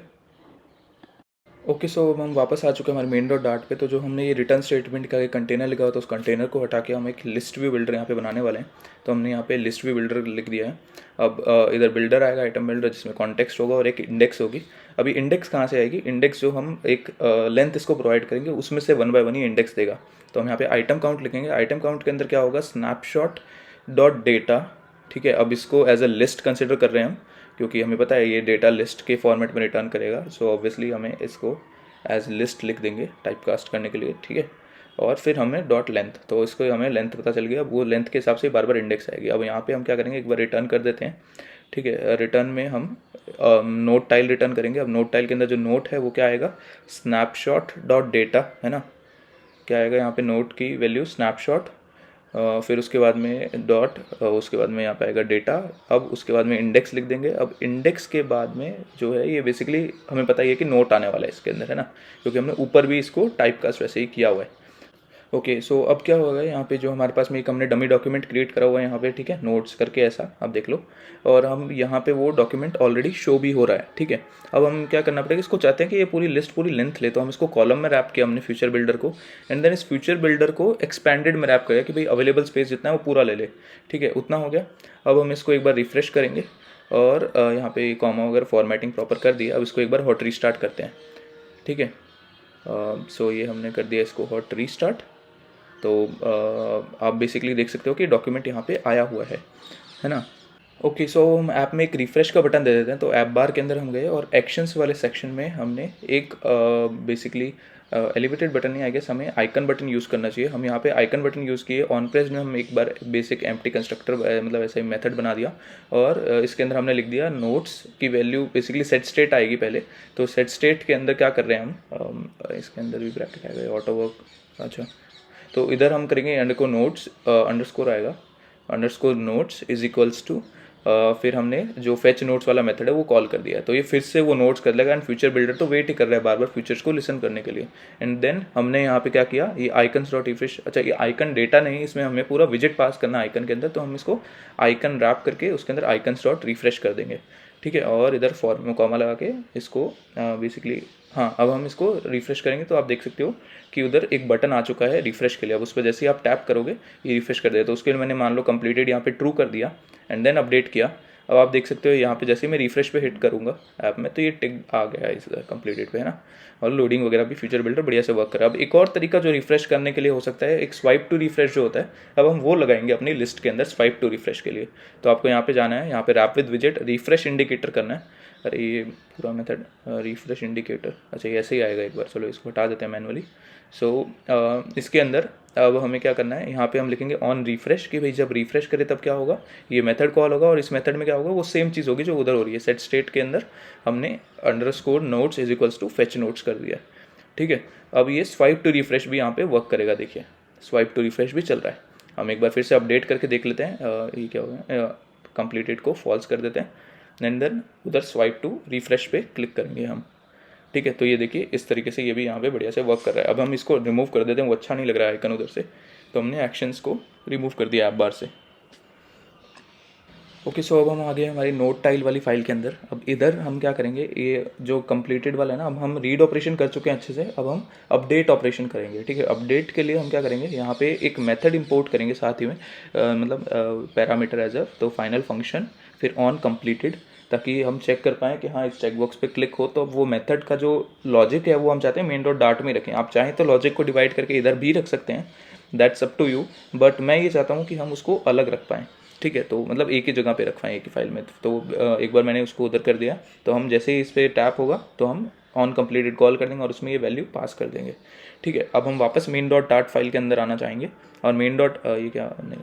ओके, सो हम वापस आ चुके हैं हमारे मेन डॉट डाट पे। तो जो हमने ये रिटर्न स्टेटमेंट का एक कंटेनर लिखा हुआ था, उस कंटेनर को हटा के हम एक लिस्ट व्यू बिल्डर यहाँ पे बनाने वाले हैं। तो हमने यहाँ पे लिस्ट व्यू बिल्डर लिख दिया है। अब इधर बिल्डर आएगा, आइटम बिल्डर, जिसमें कॉन्टेक्स्ट होगा और एक इंडेक्स होगी। अभी इंडेक्स कहाँ से आएगी, इंडेक्स जो हम एक लेंथ इसको प्रोवाइड करेंगे उसमें से 1 by 1 ही इंडेक्स देगा। तो हम यहाँ पे आइटम काउंट लिखेंगे। आइटम काउंट के अंदर क्या होगा, स्नैपशॉट डॉट डेटा, ठीक है। अब इसको एज अ लिस्ट कंसिडर कर रहे हैं हम, क्योंकि हमें पता है ये डेटा लिस्ट के फॉर्मेट में रिटर्न करेगा। सो ऑब्वियसली हमें इसको एज लिस्ट लिख देंगे टाइपकास्ट करने के लिए, ठीक है। और फिर हमें डॉट लेंथ, तो इसको हमें लेंथ पता चल गया। अब वो लेंथ के हिसाब से बार बार इंडेक्स आएगी। अब यहाँ पे हम क्या करेंगे, एक बार रिटर्न कर देते हैं, ठीक है। रिटर्न में हम नोट टाइल रिटर्न करेंगे। अब नोट टाइल के अंदर जो नोट है वो क्या आएगा, स्नैपशॉट डॉट डेटा, है ना। क्या आएगा यहाँ पे, नोट की वैल्यू स्नैपशॉट, फिर उसके बाद में डॉट, उसके बाद में यहाँ पे आएगा डेटा। अब उसके बाद में इंडेक्स लिख देंगे। अब इंडेक्स के बाद में जो है ये बेसिकली हमें पता ही है कि नोट आने वाला है इसके अंदर, है ना, क्योंकि हमने ऊपर भी इसको टाइपकास्ट वैसे ही किया हुआ है। ओके, सो अब क्या होगा, यहाँ पे जो हमारे पास में एक हमने डमी डॉक्यूमेंट क्रिएट करा हुआ है यहाँ पे, ठीक है, नोट्स करके ऐसा आप देख लो। और हम यहाँ पे वो डॉक्यूमेंट ऑलरेडी शो भी हो रहा है, ठीक है। अब हम क्या करना पड़ेगा, इसको चाहते हैं कि ये पूरी लिस्ट पूरी लेंथ ले, तो हम इसको कॉलम में रैप किया हमने फ्यूचर बिल्डर को। एंड देन इस फ्यूचर बिल्डर को एक्सपैंडेड में रैप किया कि भाई अवेलेबल स्पेस जितना है वो पूरा ले ले, ठीक है, उतना हो गया। अब हम इसको एक बार रिफ्रेश करेंगे और यहाँ पे कॉमा वगैरह फॉर्मेटिंग प्रॉपर कर दिया। अब इसको एक बार हॉट रीस्टार्ट करते हैं, ठीक है। सो ये हमने कर दिया इसको हॉट रीस्टार्ट। तो आप बेसिकली देख सकते हो कि डॉक्यूमेंट यहाँ पे आया हुआ है ना। ओके, सो हम ऐप में एक रिफ़्रेश का बटन दे देते हैं। तो ऐप बार के अंदर हम गए और एक्शंस वाले सेक्शन में हमने एक बेसिकली एलिवेटेड बटन नहीं, आई गेस हमें आइकन बटन यूज़ करना चाहिए। हम यहाँ पे आइकन बटन यूज़ किए, ऑन प्रेस में हम एक बार बेसिक एम्प्टी कंस्ट्रक्टर मतलब ऐसा ही मेथड बना दिया, और इसके अंदर हमने लिख दिया नोट्स की वैल्यू बेसिकली सेट स्टेट आएगी पहले। तो सेट स्टेट के अंदर क्या कर रहे हैं हम, इसके अंदर भी ब्रैकेट आएगा, ऑटो वर्क, अच्छा। तो इधर हम करेंगे अंडरस्कोर नोट्स, अंडरस्कोर आएगा, underscore notes is equals to, फिर हमने जो फेच नोट्स वाला मेथड है वो कॉल कर दिया है। तो ये फिर से वो नोट्स कर लेगा, एंड फ्यूचर बिल्डर तो वेट ही कर रहा है बार बार फ्यूचर्स को लिसन करने के लिए। एंड देन हमने यहाँ पे क्या किया, ये आइकन्स डॉट रिफ्रेश, अच्छा ये आइकन डेटा नहीं, इसमें हमें पूरा विजिट पास करना है आइकन के अंदर, तो हम इसको आइकन रैप करके उसके अंदर आइकन्स डॉट रिफ्रेश कर देंगे, ठीक है। और इधर फॉर में कॉमा लगा के इसको बेसिकली, हाँ अब हम इसको रिफ्रेश करेंगे तो आप देख सकते हो कि उधर एक बटन आ चुका है रिफ्रेश के लिए। अब उस पर जैसे ही आप टैप करोगे ये रिफ्रेश कर देगा। तो उसके लिए मैंने मान लो कंप्लीटेड यहाँ पे ट्रू कर दिया एंड देन अपडेट किया। अब आप देख सकते हो यहाँ पे जैसे ही मैं रिफ्रेश पे हिट करूँगा ऐप में, तो ये टिक आ गया इस कंप्लीटेड पे, है ना। और लोडिंग वगैरह भी फ्यूचर बिल्डर बढ़िया से वर्क कर रहा है। अब एक और तरीका जो रिफ्रेश करने के लिए हो सकता है, एक स्वाइप टू रिफ्रेश जो होता है, अब हम वो लगाएंगे अपनी लिस्ट के अंदर स्वाइप टू रिफ्रेश के लिए। तो आपको यहाँ पे जाना है, यहाँ पे रैप विद विजिट रिफ्रेश इंडिकेटर करना है। अरे ये पूरा मेथड रिफ्रेश इंडिकेटर, अच्छा ये ऐसे ही आएगा एक बार, चलो इसको हटा देते हैं मैनुअली। सो इसके अंदर अब हमें क्या करना है, यहाँ पे हम लिखेंगे ऑन रिफ्रेश कि भाई जब रिफ्रेश करे तब क्या होगा, ये मेथड कॉल होगा, और इस मेथड में क्या होगा वो सेम चीज़ होगी जो उधर हो रही है। सेट स्टेट के अंदर हमने underscore notes is equals to fetch notes कर दिया, ठीक है। अब ये स्वाइप टू रिफ्रेश भी यहाँ पे वर्क करेगा, देखिए स्वाइप टू रिफ्रेश भी चल रहा है। हम एक बार फिर से अपडेट करके देख लेते हैं, ये क्या होगा, कंप्लीटेड को फॉल्स कर देते हैं, एंड देन उधर स्वाइप टू रिफ्रेश पे क्लिक करेंगे हम, ठीक है। तो ये देखिए इस तरीके से ये भी यहाँ पे बढ़िया से वर्क कर रहा है। अब हम इसको रिमूव कर देते हैं, वो अच्छा नहीं लग रहा है आइकन उधर से, तो हमने एक्शंस को रिमूव कर दिया ऐप बार से। ओके, सो अब हम आ गए हमारी नोट टाइल वाली फाइल के अंदर। अब इधर हम क्या करेंगे, ये जो कंप्लीटेड वाला है ना, अब हम रीड ऑपरेशन कर चुके हैं अच्छे से, अब हम अपडेट ऑपरेशन करेंगे, ठीक है। अपडेट के लिए हम क्या करेंगे, यहाँ पे एक मेथड इंपोर्ट करेंगे साथ ही में, मतलब पैरामीटर एज अ, तो फाइनल फंक्शन फिर ऑन कंप्लीटेड, ताकि हम चेक कर पाएँ कि हाँ इस चेकबॉक्स पे क्लिक हो तो वो मेथड का जो लॉजिक है वो हम चाहते हैं मेन डॉट डार्ट में रखें। आप चाहें तो लॉजिक को डिवाइड करके इधर भी रख सकते हैं, that's up to you, but मैं ये चाहता हूँ कि हम उसको अलग रख पाएँ, ठीक है। तो मतलब एक ही जगह पे रखवाएं एक ही फाइल में। तो एक बार मैंने उसको उधर कर दिया, तो हम जैसे ही इस पर टैप होगा तो हम ऑन कंप्लीटेड कॉल कर देंगे और उसमें ये वैल्यू पास कर देंगे, ठीक है। अब हम वापस मेन डॉट डार्ट फाइल के अंदर आना चाहेंगे, और मेन डॉट ये क्या नहीं,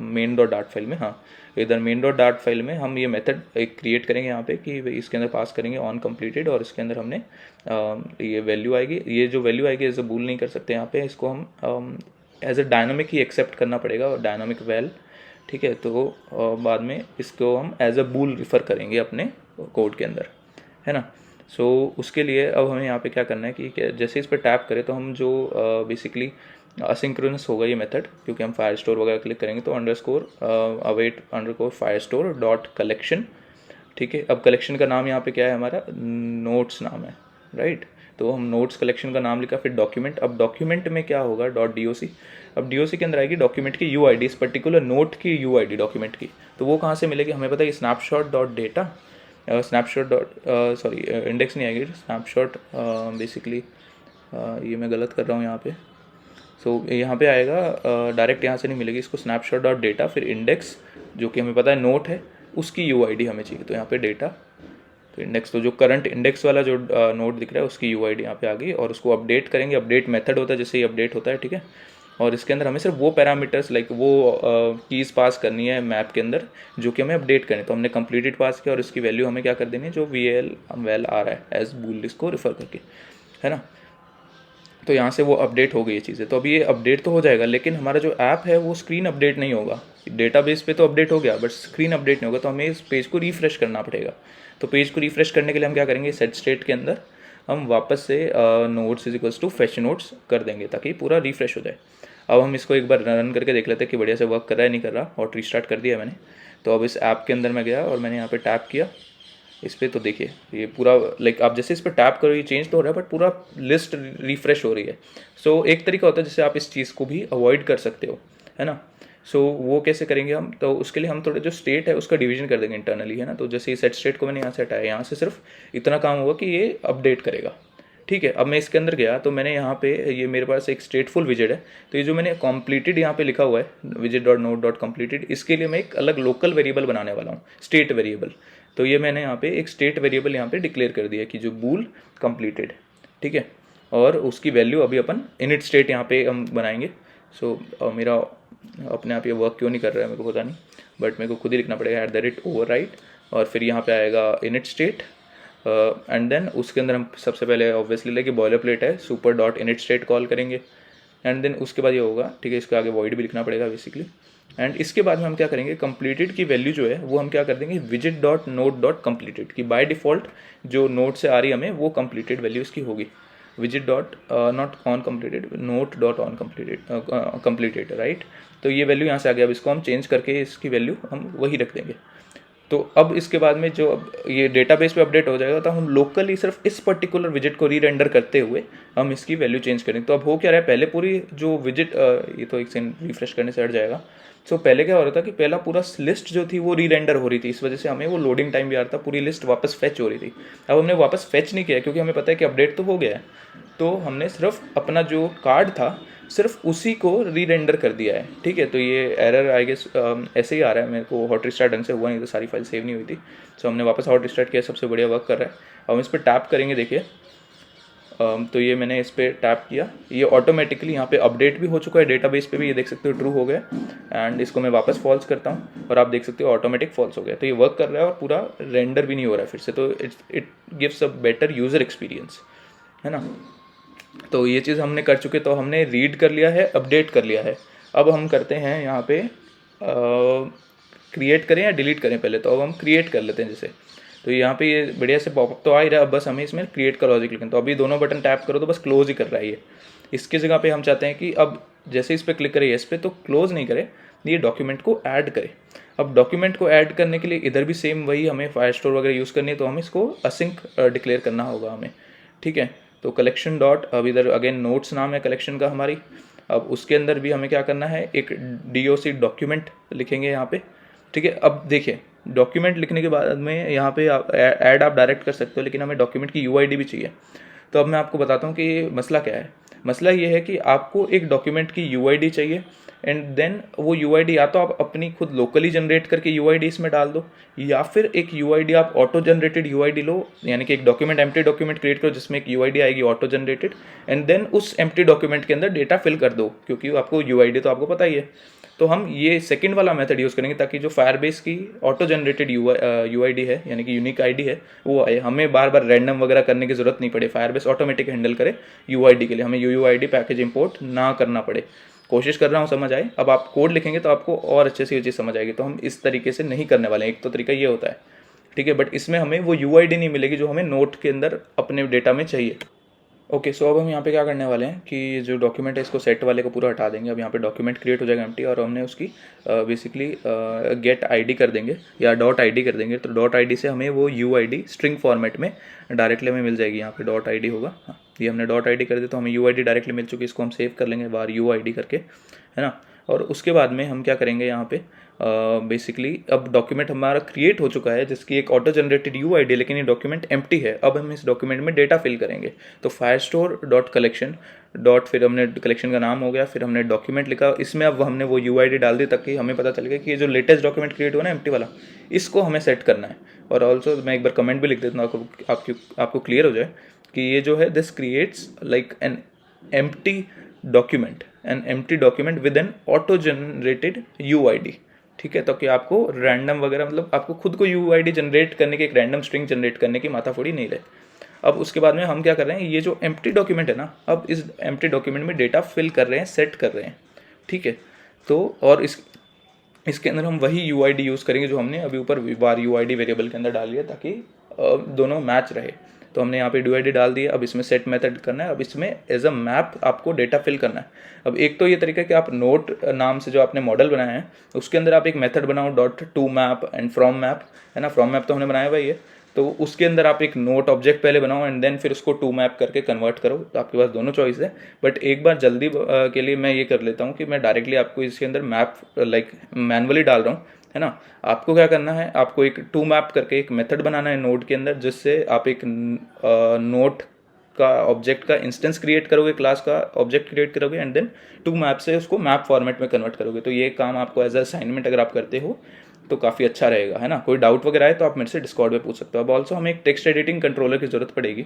मेन डॉट डार्ट फाइल में, हाँ इधर मेन डॉट डार्ट फाइल में हम ये मेथड एक क्रिएट करेंगे यहाँ पे कि इसके अंदर पास करेंगे ऑन कंप्लीटेड, और इसके अंदर हमने ये वैल्यू आएगी, ये जो वैल्यू आएगी एज अ बूल नहीं कर सकते यहाँ पे, इसको हम एज अ डायनामिक ही एक्सेप्ट करना पड़ेगा, और डायनामिक वैल, ठीक है। तो बाद में इसको हम एज अ बूल रिफ़र करेंगे अपने कोड के अंदर, है ना। सो उसके लिए अब हमें यहाँ पे क्या करना है कि जैसे इस पर टैप करें तो हम जो बेसिकली असिंक्रोनस होगा ये मेथड, क्योंकि हम फायर स्टोर वगैरह क्लिक करेंगे, तो underscore await underscore fire store dot collection, ठीक है। अब कलेक्शन का नाम यहाँ पे क्या है, हमारा नोट्स नाम है, राइट। तो हम नोट्स कलेक्शन का नाम लिखा, फिर डॉक्यूमेंट, अब डॉक्यूमेंट में क्या होगा, डॉट डीओसी। अब डीओसी के अंदर आएगी डॉक्यूमेंट की यूआईडी, इस पर्टिकुलर नोट की यूआईडी डॉक्यूमेंट की, तो वो कहाँ से मिलेगी हमें पता है कि snapshot dot data, snapshot dot sorry index नहीं आएगी, स्नैपशॉट बेसिकली ये मैं गलत कर रहा हूँ यहाँ पे। सो यहाँ पे आएगा डायरेक्ट, यहाँ से नहीं मिलेगी, इसको स्नैपशॉट डॉट डेटा, फिर इंडेक्स जो कि हमें पता है नोट है उसकी यूआईडी हमें चाहिए, तो यहाँ पे डेटा, तो इंडेक्स, तो जो करंट इंडेक्स वाला जो नोट दिख रहा है उसकी यूआईडी यहाँ पे आ गई, और उसको अपडेट करेंगे। अपडेट मेथड होता है जैसे ही अपडेट होता है, ठीक है। और इसके अंदर हमें सिर्फ वो पैरामीटर्स लाइक वो कीज़ पास करनी है मैप के अंदर जो कि हमें अपडेट करनी है। तो हमने कंप्लीटेड पास किया और इसकी वैल्यू हमें क्या कर देनी है, जो वेल आ रहा है एज बूल इसको रिफ़र करके, है ना। तो यहाँ से वो अपडेट हो गई ये चीज़ें। तो अभी ये अपडेट तो हो जाएगा, लेकिन हमारा जो ऐप है वो स्क्रीन अपडेट नहीं होगा। डेटाबेस पे तो अपडेट हो गया बट स्क्रीन अपडेट नहीं होगा, तो हमें इस पेज को रिफ़्रेश करना पड़ेगा। तो पेज को रिफ़्रेश करने के लिए हम क्या करेंगे, सेट स्टेट के अंदर हम वापस से notes is equals to fetch notes कर देंगे ताकि पूरा रिफ़्रेश हो जाए। अब हम इसको एक बार रन करके देख लेते हैं कि बढ़िया से वर्क कर रहा है नहीं कर रहा, और रिस्टार्ट कर दिया मैंने। तो अब इस ऐप के अंदर मैं गया और मैंने यहाँ पे टैप किया इस पर, तो देखिए ये पूरा लाइक आप जैसे इस पर टैप करो ये चेंज तो हो रहा है बट पूरा लिस्ट रिफ़्रेश हो रही है। सो एक तरीका होता है जिससे आप इस चीज़ को भी अवॉइड कर सकते हो, है ना। सो वो कैसे करेंगे हम, तो उसके लिए हम थोड़ा जो स्टेट है उसका डिवीजन कर देंगे इंटरनली, है ना। तो जैसे ये सेट स्टेट को मैंने यहाँ से हटाया, यहाँ से सिर्फ इतना काम होगा कि ये अपडेट करेगा, ठीक है। अब मैं इसके अंदर गया तो मैंने यहाँ पे ये मेरे पास एक स्टेटफुल विजेट है, तो ये जो मैंने कंप्लीटेड यहाँ पे लिखा हुआ है विजेट डॉट नोट डॉट कंप्लीटेड, इसके लिए मैं एक अलग लोकल वेरिएबल बनाने वाला हूँ, स्टेट वेरिएबल। तो ये मैंने यहाँ पे एक स्टेट वेरिएबल यहाँ पे डिक्लेयर कर दिया कि जो बूल कंप्लीटेड, ठीक है। और उसकी वैल्यू अभी अपन इनिट स्टेट यहाँ पे हम बनाएंगे। सो मेरा अपने आप ये वर्क क्यों नहीं कर रहा है मेरे को पता नहीं, बट मेरे को खुद ही लिखना पड़ेगा @override और फिर यहाँ पे आएगा इनिट स्टेट एंड देन उसके अंदर हम सबसे पहले ऑब्वियसली लेके बॉयलर प्लेट है super dot init state call करेंगे एंड देन उसके बाद ये होगा, ठीक है, इसके आगे वॉइड भी लिखना पड़ेगा बेसिकली। एंड इसके बाद में हम क्या करेंगे, कंप्लीटेड की वैल्यू जो है वो हम क्या कर देंगे visit dot note dot completed की बाय डिफ़ॉल्ट जो नोट से आ रही है हमें वो कंप्लीटेड वैल्यू इसकी होगी, visit dot not on completed note dot on completed right. तो ये वैल्यू यहाँ से आ गया, अब इसको हम चेंज करके इसकी वैल्यू हम वही रख देंगे। तो अब इसके बाद में जो अब ये डेटाबेस पे अपडेट हो जाएगा तो हम लोकली सिर्फ इस पर्टिकुलर विजिट को री-रेंडर करते हुए हम इसकी वैल्यू चेंज करेंगे। तो अब हो क्या रहा है, पहले पूरी जो विजिट ये तो एक सेकंड रिफ्रेश करने से हट जाएगा। सो पहले क्या हो रहा था कि पहला पूरा लिस्ट जो थी वो री-रेंडर हो रही थी, इस वजह से हमें वो लोडिंग टाइम भी आ रहा था, पूरी लिस्ट वापस फेच हो रही थी। अब हमने वापस फेच नहीं किया क्योंकि हमें पता है कि अपडेट तो हो गया है, तो हमने सिर्फ अपना जो कार्ड था सिर्फ उसी को री-रेंडर कर दिया है, ठीक है। तो ये एरर आई गेस ऐसे ही आ रहा है, मेरे को हॉट रिस्टार्ट ढंग से हुआ नहीं तो सारी फाइल सेव नहीं हुई थी। सो हमने वापस हॉट रिस्टार्ट किया, सबसे बढ़िया वर्क कर रहा है। अब हम इस पर टैप करेंगे, देखिए तो ये मैंने इस पर टैप किया, ये ऑटोमेटिकली यहाँ पे अपडेट भी हो चुका है, डेटाबेस पे भी ये देख सकते हो ट्रू हो गया। एंड इसको मैं वापस फॉल्स करता हूँ और आप देख सकते हो ऑटोमेटिक फॉल्स हो गया। तो ये वर्क कर रहा है और पूरा रेंडर भी नहीं हो रहा है फिर से, तो it gives a better user experience, है ना। तो ये चीज़ हमने कर चुके, तो हमने रीड कर लिया है, अपडेट कर लिया है। अब हम करते हैं यहाँ पे क्रिएट करें या डिलीट करें पहले, तो अब हम क्रिएट कर लेते हैं जैसे। तो यहाँ पे ये बढ़िया से पॉपअप तो आ ही रहा है, अब बस हमें इसमें क्रिएट का लॉजिक लिखना। तो अभी दोनों बटन टैप करो तो बस क्लोज ही कर रहा है ये। इसकी जगह पे हम चाहते हैं कि अब जैसे इस पर क्लिक करें इस पर, तो क्लोज नहीं करें, ये डॉक्यूमेंट को ऐड करें। अब डॉक्यूमेंट को ऐड करने के लिए इधर भी सेम वही हमें फायरस्टोर वगैरह यूज़ करनी है, तो हम इसको असिंक डिक्लेयर करना होगा हमें, ठीक है। तो कलेक्शन डॉट, अब इधर अगेन नोट्स नाम है कलेक्शन का हमारी। अब उसके अंदर भी हमें क्या करना है, एक DOC डॉक्यूमेंट लिखेंगे यहाँ पे, ठीक है। अब देखिए डॉक्यूमेंट लिखने के बाद में यहाँ पे ऐड आप डायरेक्ट कर सकते हो, लेकिन हमें डॉक्यूमेंट की UID भी चाहिए। तो अब मैं आपको बताता हूँ कि मसला क्या है। मसला ये है कि आपको एक डॉक्यूमेंट की UID चाहिए एंड देन वो UID या तो आप अपनी खुद लोकली जनरेट करके UID इसमें डाल दो, या फिर एक UID आप ऑटो जनरेटेड UID लो, यानी कि एक डॉक्यूमेंट एम्प्टी डॉक्यूमेंट क्रिएट करो जिसमें एक UID आएगी ऑटो जनरेटेड, एंड देन उस एम्प्टी डॉक्यूमेंट के अंदर डेटा फिल कर दो, क्योंकि आपको UID तो आपको पता ही है। तो हम ये सेकंड वाला मेथड यूज़ करेंगे ताकि जो फायरबेस की ऑटो जनरेटेड UID है, यानी कि यूनिक ID है, वो आए, हमें बार बार रैंडम वगैरह करने की ज़रूरत नहीं पड़े, फायरबेस ऑटोमेटिक हैंडल करे UID के लिए, हमें UUID पैकेज इंपोर्ट ना करना पड़े। कोशिश कर रहा हूँ समझ आए। अब आप कोड लिखेंगे तो आपको और अच्छे से ये चीज़ समझ आएगी। तो हम इस तरीके से नहीं करने वाले हैं, एक तो तरीका ये होता है, ठीक है, बट इसमें हमें वो UID नहीं मिलेगी जो हमें नोट के अंदर अपने डेटा में चाहिए। ओके, सो अब हम यहाँ पे क्या करने वाले हैं कि जो डॉक्यूमेंट है इसको सेट वाले को पूरा हटा देंगे। अब यहाँ पे डॉक्यूमेंट क्रिएट हो जाएगा एम्प्टी, और हमने उसकी बेसिकली गेट ID कर देंगे या .id कर देंगे। तो .id से हमें वो UID स्ट्रिंग फॉर्मेट में डायरेक्टली हमें मिल जाएगी। यहाँ पे .id होगा, हाँ, ये हमने .id कर दिया तो हमें UID डायरेक्टली मिल चुकी है। इसको हम सेव कर लेंगे बार UID करके, है ना। और उसके बाद में हम क्या करेंगे यहाँ पे बेसिकली अब डॉक्यूमेंट हमारा क्रिएट हो चुका है जिसकी एक ऑटो जनरेटेड UID, लेकिन ये डॉक्यूमेंट एम्प्टी है। अब हम इस डॉक्यूमेंट में डेटा फिल करेंगे। तो फायरस्टोर डॉट कलेक्शन डॉट, फिर हमने कलेक्शन का नाम हो गया, फिर हमने डॉक्यूमेंट लिखा, इसमें अब हमने वो UID डाल दी ताकि हमें पता चल गया कि ये जो लेटेस्ट डॉक्यूमेंट क्रिएट हुआ ना एम्प्टी वाला, इसको हमें सेट करना है। और ऑल्सो मैं एक बार कमेंट भी लिख देता हूँ आपको क्लियर हो जाए कि ये जो है this creates like an empty document with N auto generated UID, ठीक है। तो कि आपको रैंडम वगैरह, मतलब आपको खुद को UID जनरेट करने की, एक रैंडम स्ट्रिंग जनरेट करने की माथाफोड़ी नहीं रहे। अब उसके बाद में हम क्या कर रहे हैं, ये जो एम्प्टी डॉक्यूमेंट है ना, अब इस एम्प्टी डॉक्यूमेंट में डेटा फिल कर रहे हैं, सेट कर रहे हैं, ठीक है। तो और इसके अंदर हम वही UID यूज़ करेंगे जो हमने अभी ऊपर बार UID वेरिएबल के अंदर डाल लिया ताकि दोनों मैच रहे। तो हमने यहाँ पे UID डाल दिया। अब इसमें सेट मेथड करना है, अब इसमें एज अ मैप आपको डेटा फिल करना है। अब एक तो ये तरीका है कि आप नोट नाम से जो आपने मॉडल बनाया है उसके अंदर आप एक मेथड बनाओ .toMap एंड फ्रॉम मैप, है ना। फ्रॉम मैप तो हमने बनाया हुआ ही है, तो उसके अंदर आप एक नोट ऑब्जेक्ट पहले बनाओ एंड देन फिर उसको toMap करके कन्वर्ट करो। तो आपके पास दोनों चॉइस है, बट एक बार जल्दी के लिए मैं ये कर लेता हूँ कि मैं डायरेक्टली आपको इसके अंदर मैप लाइक मैनुअली डाल रहा हूँ, है ना। आपको क्या करना है, आपको एक toMap करके एक मेथड बनाना है नोड के अंदर, जिससे आप एक नोट का ऑब्जेक्ट का इंस्टेंस क्रिएट करोगे, क्लास का ऑब्जेक्ट क्रिएट करोगे एंड देन toMap से उसको मैप फॉर्मेट में कन्वर्ट करोगे। तो ये काम आपको एज अ असाइनमेंट अगर आप करते हो तो काफ़ी अच्छा रहेगा, है ना। कोई डाउट वगैरह है तो आप मेरे से डिस्कॉर्ड पे पूछ सकते हो। अब ऑल्सो हमें एक टेक्स्ट एडिटिंग कंट्रोलर की ज़रूरत पड़ेगी।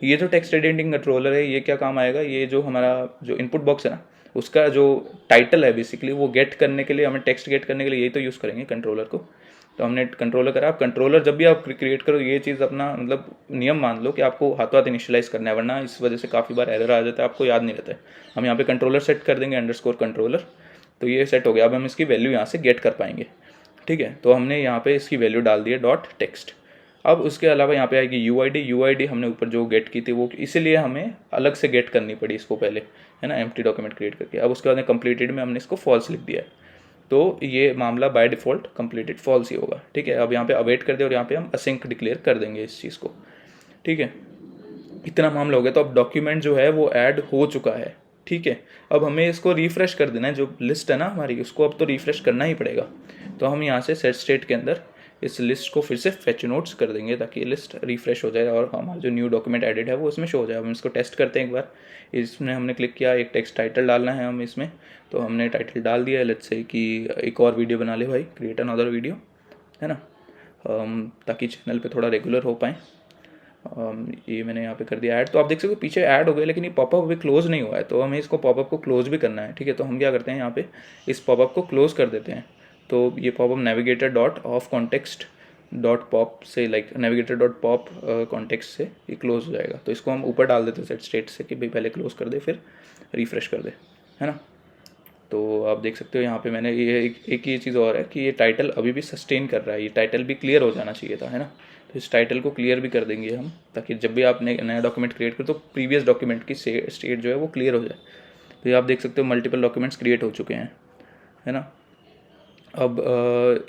ये जो टेक्स्ट एडिटिंग कंट्रोलर है ये क्या काम आएगा, ये जो हमारा जो इनपुट बॉक्स है ना उसका जो टाइटल है बेसिकली वो गेट करने के लिए, हमें टेक्स्ट गेट करने के लिए यही तो यूज़ करेंगे कंट्रोलर को। तो हमने कंट्रोलर करा। आप कंट्रोलर जब भी आप क्रिएट करो ये चीज़ अपना मतलब नियम मान लो कि आपको हाथों हाथ इनिशियलाइज करना है, वरना इस वजह से काफ़ी बार एरर आ जाता है, आपको याद नहीं रहता है। हम यहाँ पे कंट्रोलर सेट कर देंगे अंडरस्कोर कंट्रोलर, तो ये सेट हो गया। अब हम इसकी वैल्यू यहाँ से गेट कर पाएंगे, ठीक है। तो हमने यहाँ पे इसकी वैल्यू डाल दी है डॉट टेक्स्ट। अब उसके अलावा यहाँ पे आएगी यूआईडी हमने ऊपर जो गेट की थी वो, इसीलिए हमें अलग से गेट करनी पड़ी इसको पहले, है ना, एम्प्टी डॉक्यूमेंट क्रिएट करके। अब उसके बाद कंप्लीटेड में हमने इसको फॉल्स लिख दिया है, तो ये मामला बाय डिफ़ॉल्ट कंप्लीटेड फॉल्स ही होगा, ठीक है। अब यहाँ पे अवेट कर दे और यहाँ पे हम असिंक डिक्लेयर कर देंगे इस चीज़ को, ठीक है। इतना मामला हो गया। तो अब डॉक्यूमेंट जो है वो ऐड हो चुका है, ठीक है। अब हमें इसको रिफ्रेश कर देना है, जो लिस्ट है ना हमारी उसको अब तो रिफ्रेश करना ही पड़ेगा। तो हम यहाँ से सेट स्टेट के अंदर इस लिस्ट को फिर से फेच नोट्स कर देंगे ताकि ये लिस्ट रिफ्रेश हो जाए और हमारा जो न्यू डॉक्यूमेंट एडिड है वो उसमें शो हो जाए। हम इसको टेस्ट करते हैं एक बार। इसमें हमने क्लिक किया, एक टेक्स्ट टाइटल डालना है हम इसमें, तो हमने टाइटल डाल दिया है। लेट्स से कि एक और वीडियो बना ले भाई, क्रिएट अनदर वीडियो, है ना, ताकि चैनल पे थोड़ा रेगुलर हो पाए। ये मैंने यहाँ पे कर दिया ऐड। तो आप देख सकते हो पीछे ऐड हो गए, लेकिन ये पॉपअप अभी क्लोज नहीं हुआ है, तो हमें इसको पॉपअप को क्लोज भी करना है, ठीक है। तो हम क्या करते हैं यहाँ पे इस पॉपअप को क्लोज कर देते हैं। तो ये popup navigator dot of context dot pop से, like navigator dot pop context से ये क्लोज हो जाएगा। तो इसको हम ऊपर डाल देते हैं सेट स्टेट से कि भाई पहले क्लोज कर दे फिर रिफ्रेश कर दे, है ना। तो आप देख सकते हो यहाँ पे मैंने ये एक ये चीज़ और है कि ये टाइटल अभी भी सस्टेन कर रहा है, ये टाइटल भी क्लियर हो जाना चाहिए था, है ना। तो इस टाइटल को क्लियर भी कर देंगे हम, ताकि जब भी आप नया डॉक्यूमेंट क्रिएट करो तो प्रीवियस डॉक्यूमेंट की स्टेट जो है वो क्लियर हो जाए। तो ये आप देख सकते हो मल्टीपल डॉक्यूमेंट्स क्रिएट हो चुके हैं, है ना। अब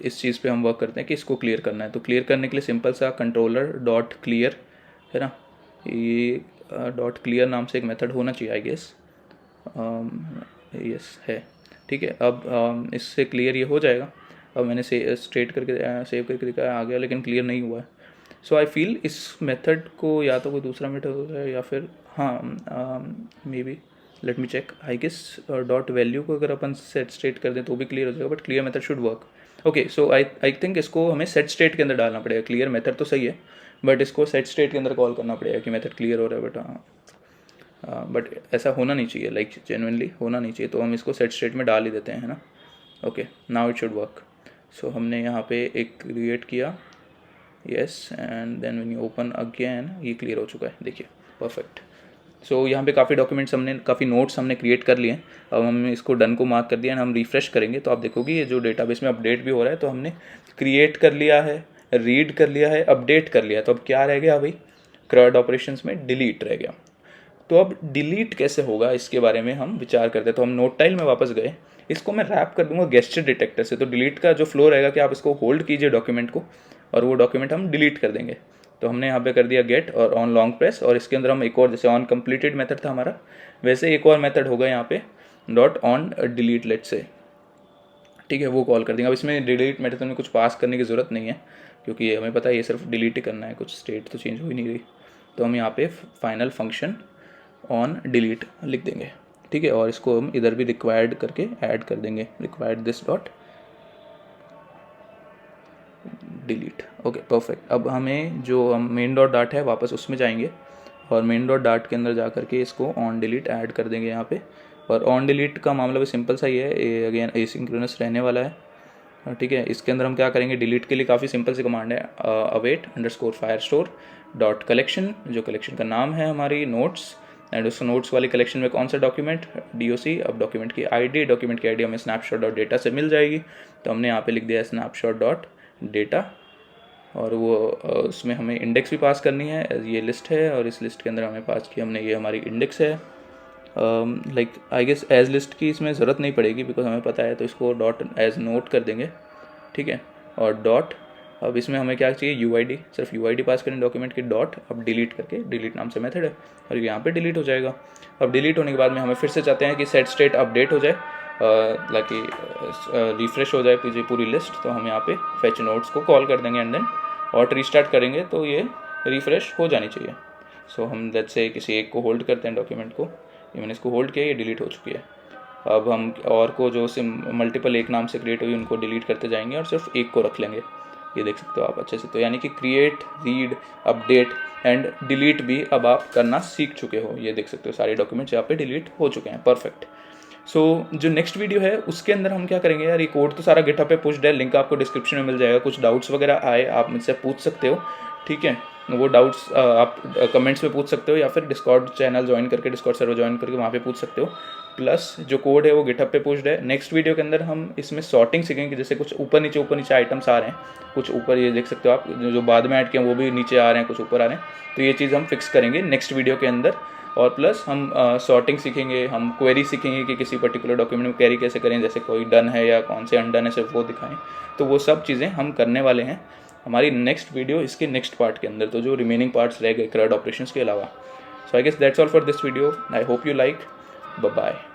इस चीज़ पे हम वर्क करते हैं कि इसको क्लियर करना है। तो क्लियर करने के लिए सिंपल सा कंट्रोलर डॉट क्लियर, है ना, ये डॉट क्लियर नाम से एक मेथड होना चाहिए आई गेस, यस है, ठीक है। अब इससे क्लियर ये हो जाएगा। अब मैंने स्ट्रेट करके सेव करके दिखाया, आ गया, लेकिन क्लियर नहीं हुआ है। सो आई फील इस मेथड को या तो कोई दूसरा मेथड है या फिर हाँ maybe, let me check. I guess dot value को अगर अपन सेट स्टेट कर दें तो भी क्लियर हो जाएगा, but clear method should work. Okay, so I think इसको हमें सेट स्टेट के अंदर डालना पड़ेगा। क्लियर मेथड तो सही है, बट इसको सेट स्टेट के अंदर कॉल करना पड़ेगा कि मेथड क्लियर हो रहा है। बट बट ऐसा होना नहीं चाहिए, लाइक जेन्युइनली होना नहीं चाहिए। तो हम इसको सेट स्टेट में डाल ही देते हैं, है ना। Okay, now it should work. So हमने यहाँ पे एक क्रिएट किया, yes, and then when you open again ये क्लियर हो चुका है, देखिए, परफेक्ट। सो यहाँ पे काफ़ी डॉक्यूमेंट्स हमने, काफ़ी नोट्स हमने क्रिएट कर लिए हैं। अब हमने इसको डन को मार्क कर दिया, हम रिफ्रेश करेंगे तो आप देखोगे ये जो डेटाबेस में अपडेट भी हो रहा है। तो हमने क्रिएट कर लिया है, रीड कर लिया है, अपडेट कर लिया है। तो अब क्या रह गया भाई, CRUD ऑपरेशंस में डिलीट रह गया। तो अब डिलीट कैसे होगा इसके बारे में हम विचार करते हैं। तो हम नोट टाइल में वापस गए, इसको मैं रैप कर दूंगा गेस्चर डिटेक्टर से। तो डिलीट का जो फ्लो रहेगा कि आप इसको होल्ड कीजिए डॉक्यूमेंट को, और वो डॉक्यूमेंट हम डिलीट कर देंगे। तो हमने यहाँ पे कर दिया गेट और ऑन लॉन्ग प्रेस, और इसके अंदर हम एक और, जैसे ऑन कंप्लीटेड मेथड था हमारा, वैसे एक और मेथड होगा यहाँ पे डॉट ऑन डिलीट लेट से, ठीक है, वो कॉल कर देंगे। अब इसमें डिलीट मेथड में कुछ पास करने की ज़रूरत नहीं है, क्योंकि ये हमें पता है ये सिर्फ डिलीट ही करना है, कुछ स्टेट तो चेंज हो ही नहीं रही। तो हम यहाँ पे फाइनल फंक्शन ऑन डिलीट लिख देंगे, ठीक है। और इसको हम इधर भी रिक्वायर्ड करके ऐड कर देंगे, required this dot delete. Okay, perfect. अब हमें जो हम मेन डॉट डाट है वापस उसमें जाएंगे, और मेन डॉट डाट के अंदर जा करके इसको ऑन डिलीट ऐड कर देंगे यहाँ पे। और ऑन डिलीट का मामला भी सिंपल सा ही है, ये अगेन एसिंक्रोनस रहने वाला है, ठीक है। इसके अंदर हम क्या करेंगे, डिलीट के लिए काफ़ी सिंपल सी कमांड है, await underscore Firestore dot collection, जो कलेक्शन का नाम है हमारी नोट्स, एंड उस नोट्स वाली कलेक्शन में कौन सा डॉक्यूमेंट, DOC। अब डॉक्यूमेंट की आईडी हमें स्नैपशॉट डॉट डेटा से मिल जाएगी। तो हमने यहाँ पे लिख दिया स्नैपशॉट डॉट डेटा, और वो उसमें हमें इंडेक्स भी पास करनी है, ये लिस्ट है, और इस लिस्ट के अंदर हमें पास किया हमने, ये हमारी इंडेक्स है। Like I guess as list की इसमें ज़रूरत नहीं पड़ेगी, बिकॉज हमें पता है। तो इसको डॉट एज नोट कर देंगे, ठीक है। और डॉट, अब इसमें हमें क्या चाहिए, UID, सिर्फ UID पास करें डॉक्यूमेंट की, डॉट अब डिलीट करके, डिलीट नाम से मेथड है, और यहाँ पे डिलीट हो जाएगा। अब डिलीट होने के बाद में हमें फिर से चाहते हैं कि सेट स्टेट अपडेट हो जाए, लाइक रिफ्रेश हो जाए पूरी लिस्ट। तो हम यहाँ पे फेच नोट्स को कॉल कर देंगे, एंड देन और रीस्टार्ट करेंगे तो ये रिफ्रेश हो जानी चाहिए। सो हम लेट्स से किसी एक को होल्ड करते हैं डॉक्यूमेंट को, ये मैंने इसको होल्ड किया, ये डिलीट हो चुकी है। अब हम और को जो मल्टीपल एक नाम से क्रिएट हुई उनको डिलीट करते जाएंगे और सिर्फ एक को रख लेंगे। ये देख सकते हो आप अच्छे से। तो यानी कि create, read, update and delete भी अब आप करना सीख चुके हो। ये देख सकते हो सारे डॉक्यूमेंट्स यहाँ पे डिलीट हो चुके हैं। परफेक्ट। सो जो नेक्स्ट वीडियो है उसके अंदर हम क्या करेंगे यार, ये कोड तो सारा गिटहब पे पुश्ड है, लिंक आपको डिस्क्रिप्शन में मिल जाएगा। कुछ डाउट्स वगैरह आए आप मुझसे पूछ सकते हो, ठीक है। वो डाउट्स आप कमेंट्स में पूछ सकते हो या फिर डिस्कॉर्ड चैनल ज्वाइन करके, डिस्कॉर्ड सर्वर ज्वाइन करके वहाँ पे पूछ सकते हो। प्लस जो कोड है वो गिटहब पे पुश्ड है। नेक्स्ट वीडियो के अंदर हम इसमें सॉर्टिंग सीखेंगे, जैसे कुछ ऊपर नीचे आइटम्स आ रहे हैं, कुछ ऊपर ये देख सकते हो आप, जो बाद में ऐड किए हैं वो भी नीचे आ रहे हैं, कुछ ऊपर आ रहे हैं। तो ये चीज़ हम फिक्स करेंगे नेक्स्ट वीडियो के अंदर। और प्लस हम सॉर्टिंग सीखेंगे, हम क्वेरी सीखेंगे कि किसी पर्टिकुलर डॉक्यूमेंट में क्वेरी कैसे करें, जैसे कोई डन है या कौन से अनडन है सिर्फ वो दिखाएं। तो वो सब चीज़ें हम करने वाले हैं हमारी नेक्स्ट वीडियो, इसके नेक्स्ट पार्ट के अंदर। तो जो रिमेनिंग पार्ट्स रह गए CRUD ऑपरेशंस के अलावा। So I guess that's all for this video. I hope you like. Bye bye.